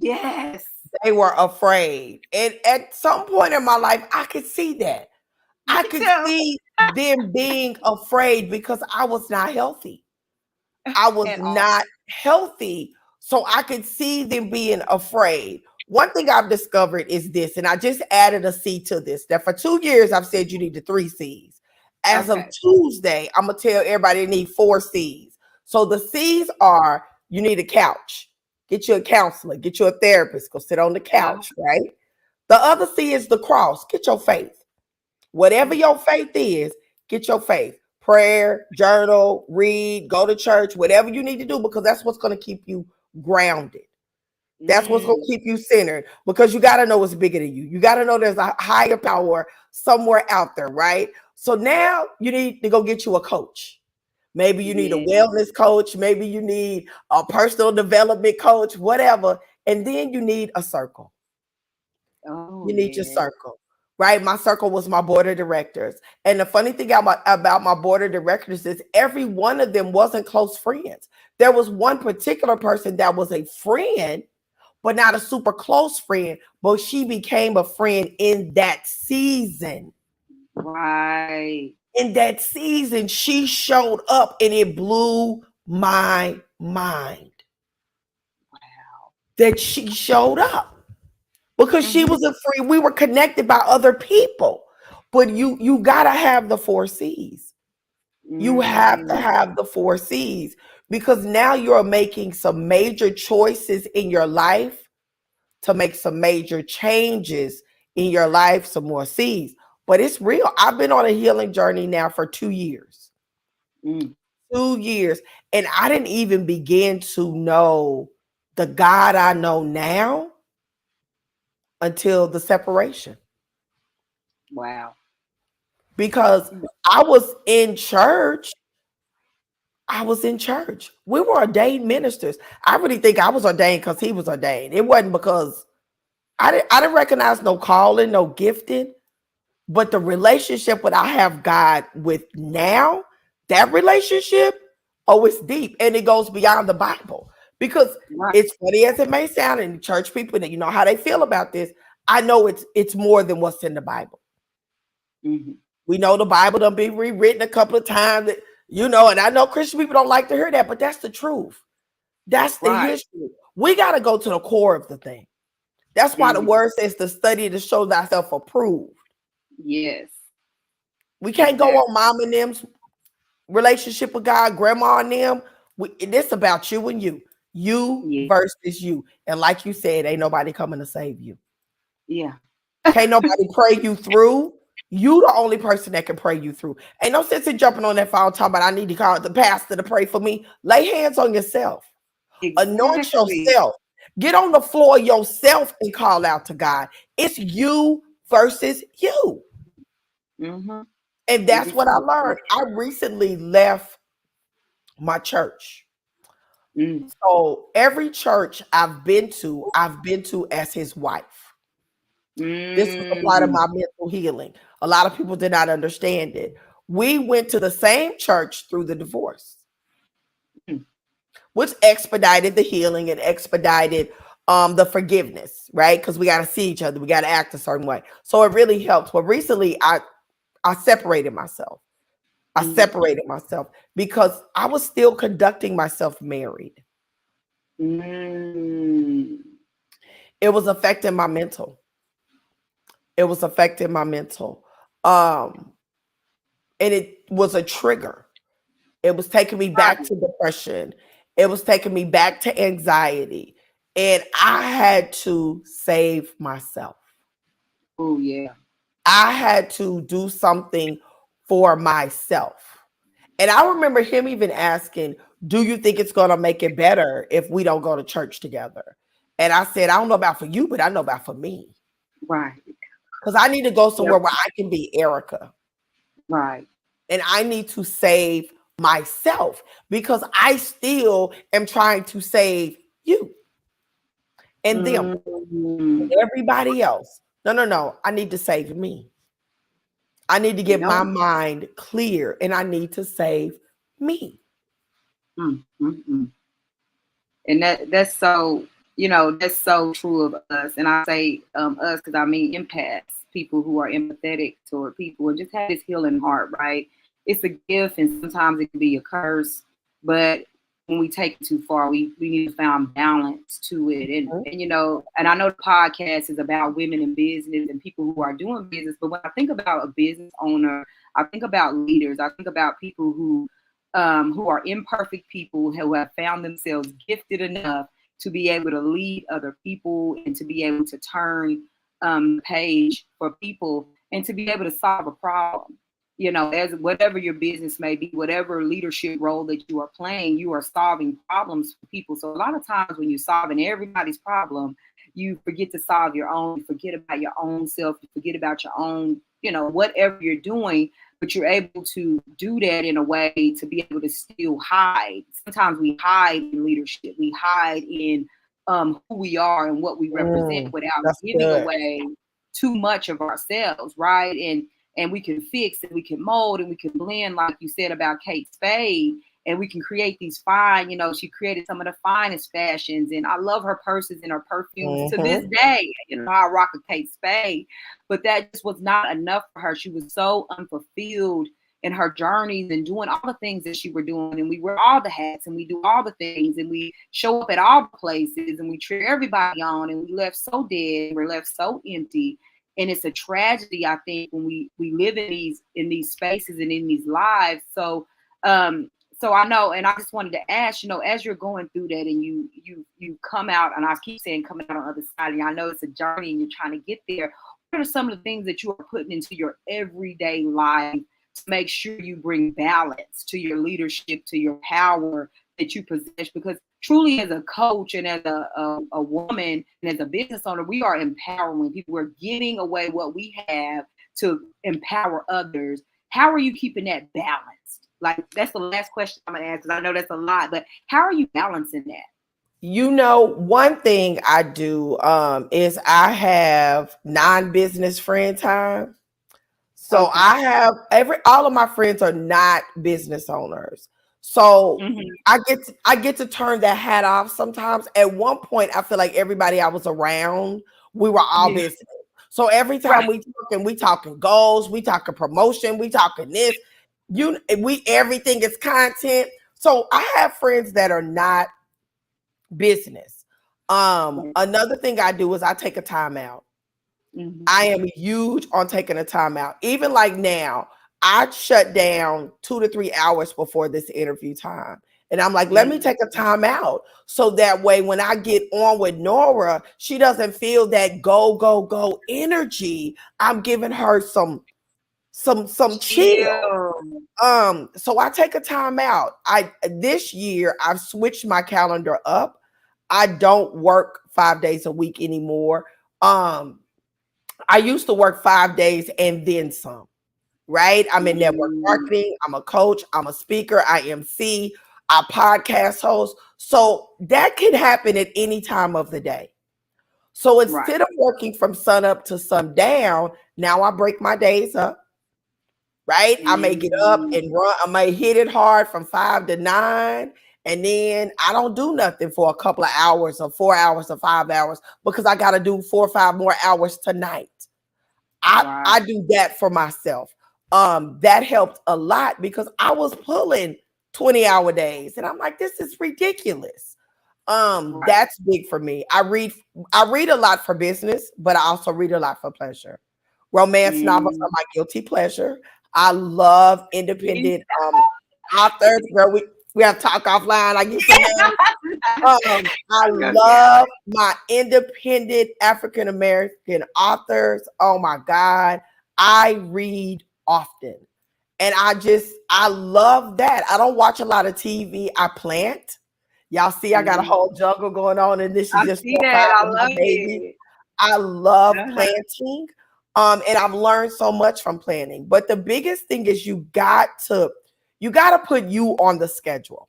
yes, They were afraid. And at some point in my life, I could see that. me I could too. see them being afraid because I was not healthy. I was At all. not healthy. So I could see them being afraid. One thing I've discovered is this, and I just added a C to this, that for 2 years I've said you need the 3 C's. As of Okay. Tuesday, I'm going to tell everybody they need 4 C's. So the C's are you need a couch, get you a counselor, get you a therapist, go sit on the Yeah. couch, right? The other C is the cross, get your faith. Whatever your faith is, get your faith. Prayer, journal, read, go to church, whatever you need to do, because that's what's going to keep you grounded. That's what's going Mm, to keep you centered because you got to know what's bigger than you. You got to know there's a higher power somewhere out there, right? So now you need to go get you a coach. Maybe you need a yeah. wellness coach. Maybe you need a personal development coach, whatever. And then you need a circle. Oh You need your yeah. circle, right? My circle was my board of directors. And the funny thing about my board of directors is every one of them wasn't close friends. There was one particular person that was a friend, but not a super close friend, but she became a friend in that season. Right. in that season, she showed up and it blew my mind Wow. that she showed up because she Mm-hmm. was a free. We were connected by other people, but you gotta have the four C's. You have to Mm. have the four C's because now you're making some major choices in your life to make some major changes in your life, some more C's. But it's real. I've been on a healing journey now for 2 years. Mm. 2 years. And I didn't even begin to know the God I know now until the separation. Wow. Because I was in church. I was in church. We were ordained ministers. I really think I was ordained because he was ordained. It wasn't because I didn't recognize no calling, no gifting. But the relationship that I have God with now, that relationship, oh, it's deep and it goes beyond the Bible. Because Right. it's funny as it may sound, and church people that you know how they feel about this, I know it's more than what's in the Bible. Mm-hmm. We know the Bible done been rewritten a couple of times, and I know Christian people don't like to hear that, but that's the truth. That's the Right. history. We got to go to the core of the thing. That's why the Mm-hmm. word says to study to show thyself approved. Yes. We can't go on Exactly. mom and them's relationship with God, grandma and them. This about you and you. You Yeah. versus you. And like you said, ain't nobody coming to save you. Yeah. Can't nobody pray you through. You the only person that can pray you through. Ain't no sense in jumping on that phone talking about I need to call the pastor to pray for me. Lay hands on yourself. Anoint Exactly. yourself. Get on the floor yourself and call out to God. It's you versus you. Mm-hmm. And It that's is what I so true. learned. I recently left my church. Mm. So every church I've been to as his wife. This was a part of Mm. my mental healing. A lot of people did not understand it. We went to the same church through the divorce, Mm. which expedited the healing and expedited the forgiveness, right? Because we got to see each other, we got to act a certain way. So it really helps. But recently I separated myself. I Mm. separated myself because I was still conducting myself married. Mm. It was affecting my mental. It was affecting my mental. Um, and it was a trigger. It was taking me back Right. to depression. It was taking me back to anxiety. And I had to save myself. Oh yeah. I had to do something for myself. And I remember him even asking, do you think it's going to make it better if we don't go to church together? And I said, I don't know about for you, but I know about for me. Right. Because I need to go Yep. somewhere where I can be Erika. Right. And I need to save myself because I still am trying to save you and them and Mm. everybody else. No, no, no. I need to save me. I need to get Yep. my mind clear and I need to save me. Mm. Mm. Mm. And that's so, that's so true of us. And I say us because I mean empaths, people who are empathetic toward people and just have this healing heart, right? It's a gift and sometimes it can be a curse, but when we take it too far, we need to find balance to it. And and I know the podcast is about women in business and people who are doing business, but when I think about a business owner, I think about leaders, I think about people who are imperfect people who have found themselves gifted enough to be able to lead other people and to be able to turn the page for people and to be able to solve a problem. As whatever your business may be, whatever leadership role that you are playing, you are solving problems for people. So a lot of times when you're solving everybody's problem, you forget to solve your own, you forget about your own self, you forget about your own, whatever you're doing, but you're able to do that in a way to be able to still hide. Sometimes we hide in leadership, we hide in who we are and what we represent without That's giving good. away too much of ourselves, right? And we can fix and we can mold and we can blend, like you said about Kate Spade, and we can create these fine, she created some of the finest fashions, and I love her purses and her perfumes to this Mm-hmm. day. I rock a Kate Spade, but that just was not enough for her. She was so unfulfilled and her journeys and doing all the things that she were doing. And we wear all the hats and we do all the things and we show up at all the places and we cheer everybody on, and we left so dead. We're left so empty. And it's a tragedy, I think, when we live in these spaces and in these lives. So I know, and I just wanted to ask, as you're going through that and you come out, and I keep saying coming out on the other side, and I know it's a journey and you're trying to get there. What are some of the things that you are putting into your everyday life to make sure you bring balance to your leadership, to your power that you possess? Because truly, as a coach and as a woman and as a business owner, we are empowering people. We're giving away what we have to empower others. How are you keeping that balanced? Like, that's the last question I'm gonna ask, because I know that's a lot, but how are you balancing that? One thing I do is I have non-business friend time. So Okay. I have all of my friends are not business owners. So Mm-hmm. I get to turn that hat off sometimes. At one point, I feel like everybody I was around, we were all Yeah. business. So every time Right. we talking goals, we talking promotion, we talking this, we everything is content. So I have friends that are not business. Another thing I do is I take a time out. Mm-hmm. I am huge on taking a time out. Even like now, I shut down 2 to 3 hours before this interview time. And I'm like, let me take a time out. So that way, when I get on with Nora, she doesn't feel that go, go, go energy. I'm giving her some chill. Chill. So I take a time out. This year I've switched my calendar up. I don't work 5 days a week anymore. I used to work 5 days and then some, right? I'm in network Mm. marketing. I'm a coach. I'm a speaker. I MC. I podcast host. So that can happen at any time of the day. So Right. instead of working from sun up to sundown, now I break my days up, right? I may get up Mm. and run. I may hit it hard from 5 to 9. And then I don't do nothing for a couple of hours or 4 hours or 5 hours because I got to do 4 or 5 more hours tonight. I Right. do that for myself. That helped a lot because I was pulling 20-hour days and I'm like, this is ridiculous. Right. That's big for me. I read a lot for business, but I also read a lot for pleasure. Romance novels are Mm. my guilty pleasure. I love Me independent authors. Girl, we have to talk offline. I used to love I Okay. love my independent African American authors. Oh my God. I read often. And I love that. I don't watch a lot of TV. I plant. Y'all see, I got a Mhm. whole jungle going on, and this is I just see for that. five I of my love babies. it. I love Uh-huh. planting. And I've learned so much from planting. But the biggest thing is you got to put you on the schedule.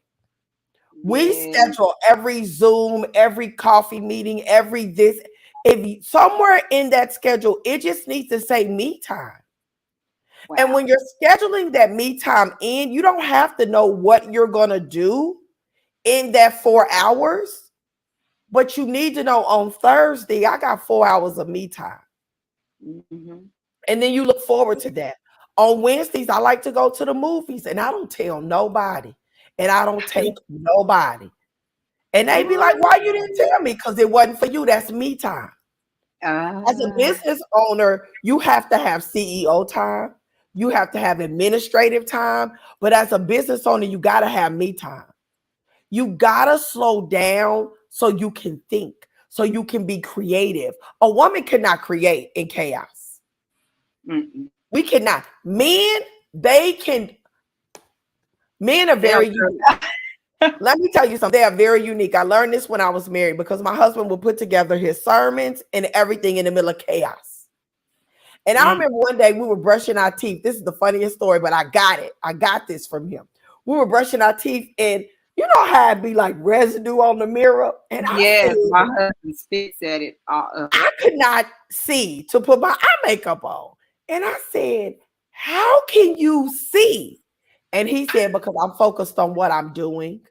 We Yeah. schedule every Zoom, every coffee meeting, every this. If somewhere in that schedule, it just needs to say me time. And Wow. when you're scheduling that me time in, you don't have to know what you're going to do in that 4 hours, but you need to know on Thursday, I got 4 hours of me time. Mm-hmm. And then you look forward to that. On Wednesdays, I like to go to the movies and I don't tell nobody and I don't take nobody. And they be like, why you didn't tell me? Because it wasn't for you. That's me time. As a Ah. business owner, you have to have CEO time. You have to have administrative time. But as a business owner, you got to have me time. You got to slow down so you can think, so you can be creative. A woman cannot create in chaos. Mm-mm. We cannot. They can, men are They don't very unique. care. Let me tell you something. They are very unique. I learned this when I was married because my husband would put together his sermons and everything in the middle of chaos. And I Mm. remember one day we were brushing our teeth. This is the funniest story, but I got it. I got this from him. We were brushing our teeth, and you know how it be like residue on the mirror? And I said, Yes, my husband spits at it. I could not see to put my eye makeup on. And I said, how can you see? And he said, because I'm focused on what I'm doing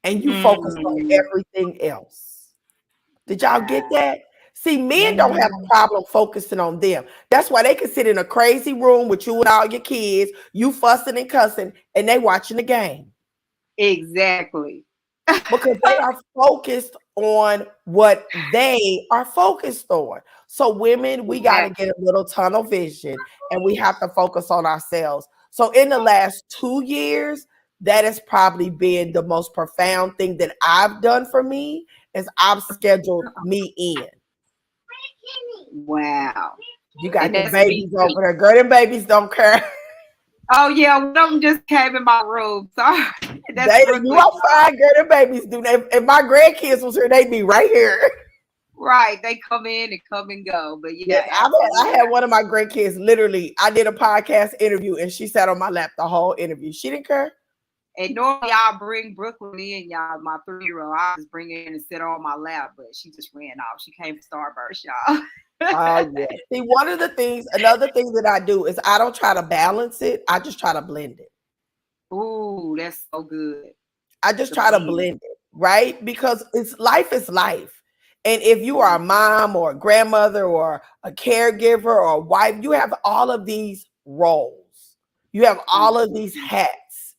and you focused on Mm. everything else. Did y'all get Wow. that? See, men don't have a Mhm. problem focusing on them. That's why they can sit in a crazy room with you and all your kids, you fussing and cussing, and they watching the game Exactly. because they are focused on what they are focused on. So, women, we got to Exactly. get a little tunnel vision and we have to focus on ourselves. So, in the last 2 years, that has probably been the most profound thing that I've done for me is I've scheduled me in. Wow. You And got the that's me babies too. over there. Girl, them babies don't care. Oh yeah, one of them just came in my room. Sorry. That's You Brooklyn. are fine, girl. Them babies do. If my grandkids was here, they'd be right here. Right. They come in and come and go. But Yes, yeah, I absolutely. had one of my grandkids. Literally, I did a podcast interview, and she sat on my lap the whole interview. She didn't care. And normally I'll bring Brooklyn in, y'all, my 3-year-old. I just bring her in and sit her on my lap, but she just ran off. She came to Starburst, y'all. Oh yeah. See, one of the things, another thing that I do is I don't try to balance it. I just try to blend it. Ooh, that's so good. I just The try to blend. blend it, right? Because it's life is life. And if you are a mom or a grandmother or a caregiver or a wife, you have all of these roles. You have all of these Mhm. hats.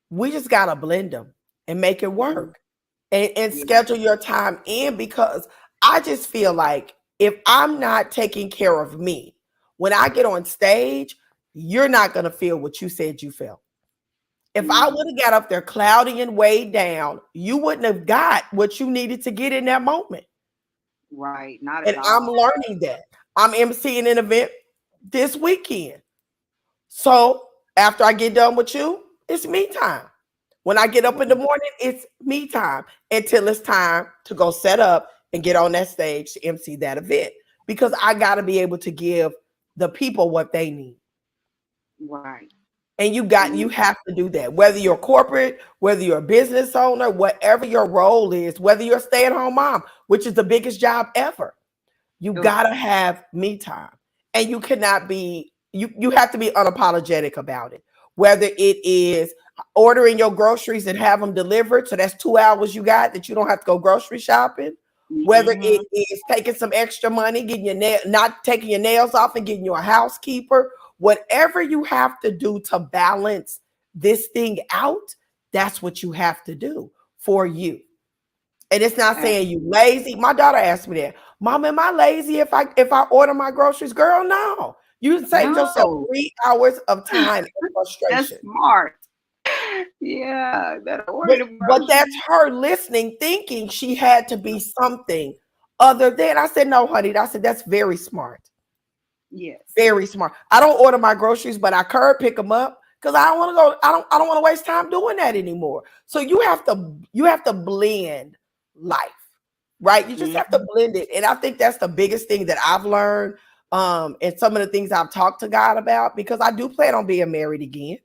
We just got to blend them and make it Mhm. work and Yeah. schedule your time in because I just feel like if I'm not taking care of me, when I get on stage, you're not going to feel what you said you felt. If I would Mhm. have got up there cloudy and weighed down, you wouldn't have got what you needed to get in that moment. Right. Not And at I'm all. learning that. I'm emceeing an event this weekend. So after I get done with you, it's me time. When I get up in the Right. morning, it's me time until it's time to go set up and get on that stage to MC that event because I got to be able to give the people what they need. Right. And you Mhm. have to do that. Whether you're corporate, whether you're a business owner, whatever your role is, whether you're a stay-at-home mom, which is the biggest job ever, you Ugh. gotta have me time. And you cannot be, you have to be unapologetic about it. Whether it is ordering your groceries and have them delivered, so that's 2 hours you got that you don't have to go grocery shopping. Whether Mhm. it is taking some extra money, getting your nail, not taking your nails off and getting you a housekeeper, whatever you have to do to balance this thing out, that's what you have to do for you. And it's not saying you lazy. My daughter asked me that. Mom, am I lazy if I order my groceries? Girl, no. You saved yourself No. 3 hours of time and That's frustration. smart. Yeah. Better order But the but that's groceries. her listening, thinking she had to be something other than. I said, no, honey. I said, that's very smart. Yes. Very smart. I don't order my groceries, but I curb pick them up because I don't want to go. I don't want to waste time doing that anymore. So you have to blend life, right? You just have to Mhm. blend it. And I think that's the biggest thing that I've learned. And some of the things I've talked to God about because I do plan on being married again,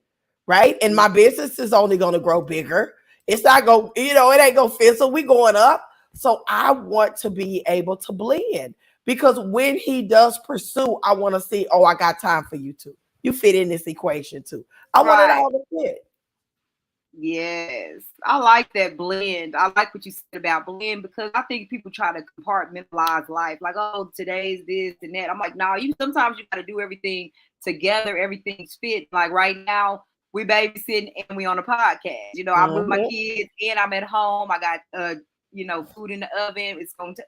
right? And my business is only going to grow bigger. It's not going, it ain't going to fizzle. We going up. So I want to be able to blend because when he does pursue, I want to see, oh, I got time for you too. You fit in this equation too. I want it Right. all to fit. Yes, I like that blend. I like what you said about blend because I think people try to compartmentalize life. Like, oh, today's this and that. I'm like, no, you sometimes you got to do everything together. Everything's fit. Like right now, we babysitting and we on a podcast. I'm with my Mhm. kids and I'm at home. I got food in the oven.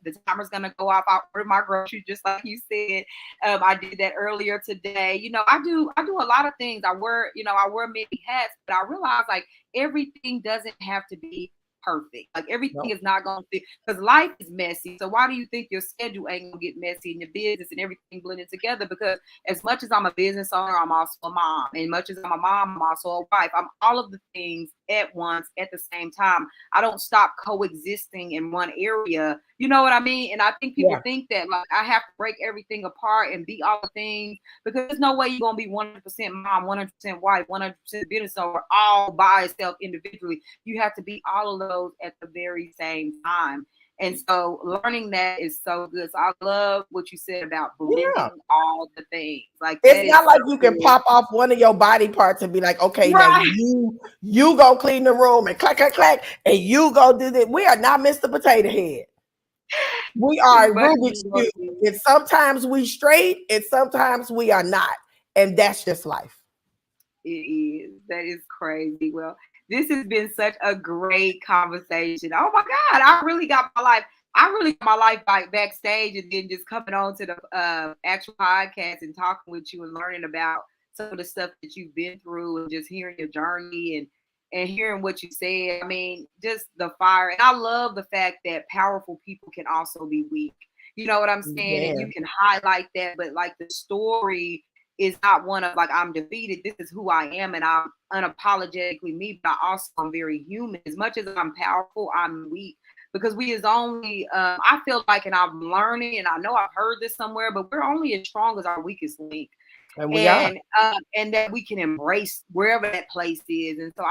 The timer's gonna go off. I order my groceries just like you said. I did that earlier today. I do a lot of things. I wear many hats, but I realize like everything doesn't have to be perfect. Like everything No. is not going to fit because life is messy. So why do you think your schedule ain't going to get messy in your business and everything blended together? Because as much as I'm a business owner, I'm also a mom. And much as I'm a mom, I'm also a wife. I'm all of the things at once at the same time. I don't stop coexisting in one area. You know what I mean? And I think people Yeah. think that like I have to break everything apart and be all the things because there's no way you're gonna be 100% mom, 100% wife, 100% business owner all by itself individually. You have to be all of those at the very same time. And so learning that is so good. So I love what you said about Yeah. blending all the things. Like It's that is not like so you can good. pop off one of your body parts and be like, okay, now Right. you go clean the room and clack, clack, clack, and you go do that. We are not Mr. Potato Head. We It's are a funny Rubik's you go cube. through. And sometimes we straight and sometimes we are not. And that's just life. It is. That is crazy. Well, this has been such a great conversation. Oh my God, I really got my life. I really got my life backstage, and then just coming on to the actual podcast and talking with you and learning about some of the stuff that you've been through and just hearing your journey and hearing what you said. I mean, just the fire. And I love the fact that powerful people can also be weak. You know what I'm saying? And you Yeah. can highlight that, but like the story is not one of like I'm defeated. This is who I am, and I'm unapologetically me. But I also am very human. As much as I'm powerful, I'm weak because we is only. I feel like, and I'm learning, and I know I've heard this somewhere, but we're only as strong as our weakest link, And we are. and that we can embrace wherever that place is. And so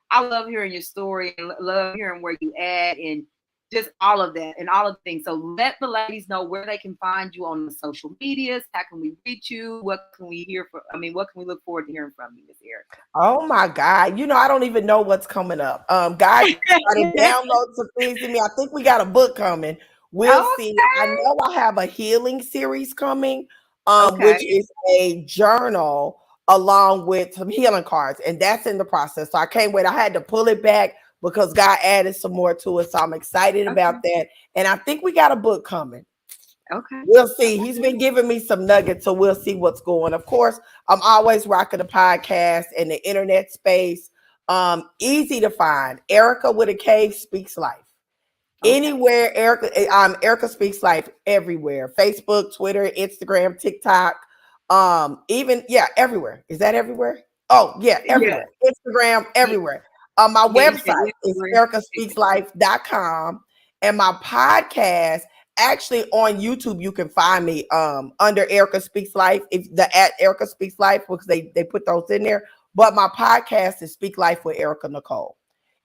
I love hearing your story and love hearing where you at and just all of that and all of the things. So let the ladies know where they can find you on the social medias. How can we reach you? What can we hear from? I mean, what can we look forward to hearing from you, Miss Erika? Oh my God. I don't even know what's coming up. God started downloading some things to me. I think we got a book coming. We'll see. I Okay. know I have a healing series coming, which Okay. is a journal along with some healing cards, and that's in the process. So I can't wait. I had to pull it back because God added some more to it. So I'm excited about Okay. that. And I think we got a book coming. Okay. We'll see. He's Okay. been giving me some nuggets, so we'll see what's going. Of course, I'm always rocking the podcast and the internet space. Easy to find. Erika with a K speaks life. Okay. Anywhere, Erika speaks life everywhere. Facebook, Twitter, Instagram, TikTok. Even everywhere. Is that everywhere? Oh, yeah, Yeah. everywhere. Instagram, Yeah. everywhere. My Yeah. You said website is Instagram. ericaspeakslife.com, and my podcast actually on YouTube. You can find me under Erika Speaks Life. If the at Erika Speaks Life, because they put those in there. But my podcast is Speak Life with Erika NiCole,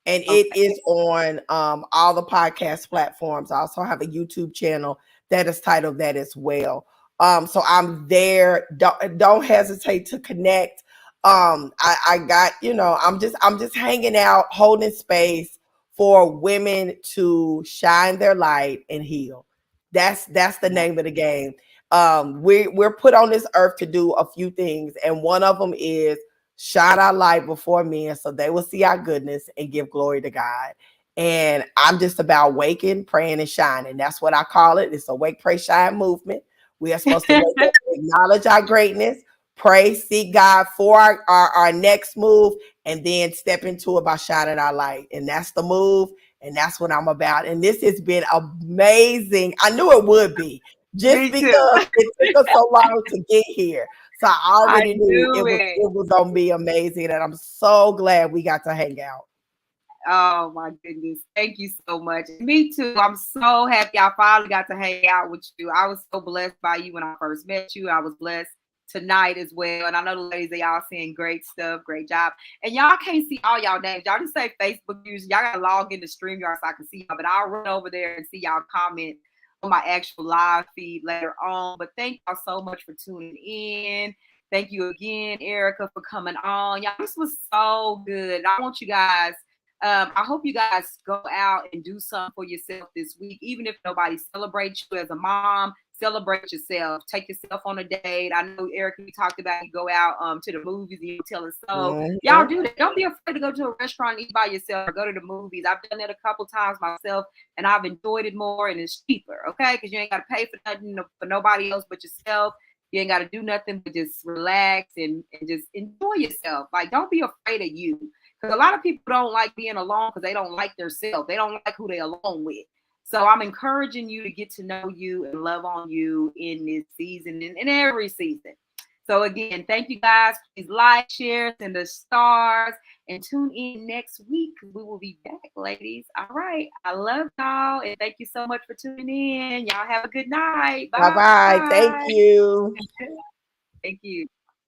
and it Okay. is on all the podcast platforms. I also have a YouTube channel that is titled that as well. So I'm there. Don't hesitate to connect. I got, I'm just hanging out, holding space for women to shine their light and heal. That's the name of the game. We're put on this earth to do a few things, and one of them is shine our light before men so they will see our goodness and give glory to God. And I'm just about waking, praying, and shining. That's what I call it. It's a wake, pray, shine movement. We are supposed to wake up, acknowledge our greatness, pray, seek God for our next move, and then step into it by shining our light. And that's the move. And that's what I'm about. And this has been amazing. I knew it would be just Me too. because it took us so long to get here. So I I already knew knew it was it. it was gonna be amazing, and I'm so glad we got to hang out. Oh my goodness. Thank you so much. Me too. I'm so happy I finally got to hang out with you. I was so blessed by you when I first met you. I was blessed tonight as well. And I know the ladies, they all saying great stuff, great job. And y'all can't see all y'all names. Y'all just say Facebook users. Y'all gotta log into StreamYard so I can see y'all. But I'll run over there and see y'all comment on my actual live feed later on. But thank y'all so much for tuning in. Thank you again, Erika, for coming on. Y'all, this was so good. I want you guys I hope you guys go out and do something for yourself this week. Even if nobody celebrates you as a mom, celebrate yourself. Take yourself on a date. I know, Erika, you talked about you go out to the movies and you tell us so. Y'all Mhm. do that. Don't be afraid to go to a restaurant and eat by yourself or go to the movies. I've done that a couple times myself and I've enjoyed it more and it's cheaper, okay? Because you ain't got to pay for nothing for nobody else but yourself. You ain't got to do nothing but just relax and just enjoy yourself. Like, don't be afraid of you. Because a lot of people don't like being alone because they don't like themselves. They don't like who they're alone with. So I'm encouraging you to get to know you and love on you in this season and in every season. So again, thank you guys. Please like, share, send us stars, and tune in next week. We will be back, ladies. All right. I love y'all. And thank you so much for tuning in. Y'all have a good night. Bye bye. Thank Bye. you. Thank you.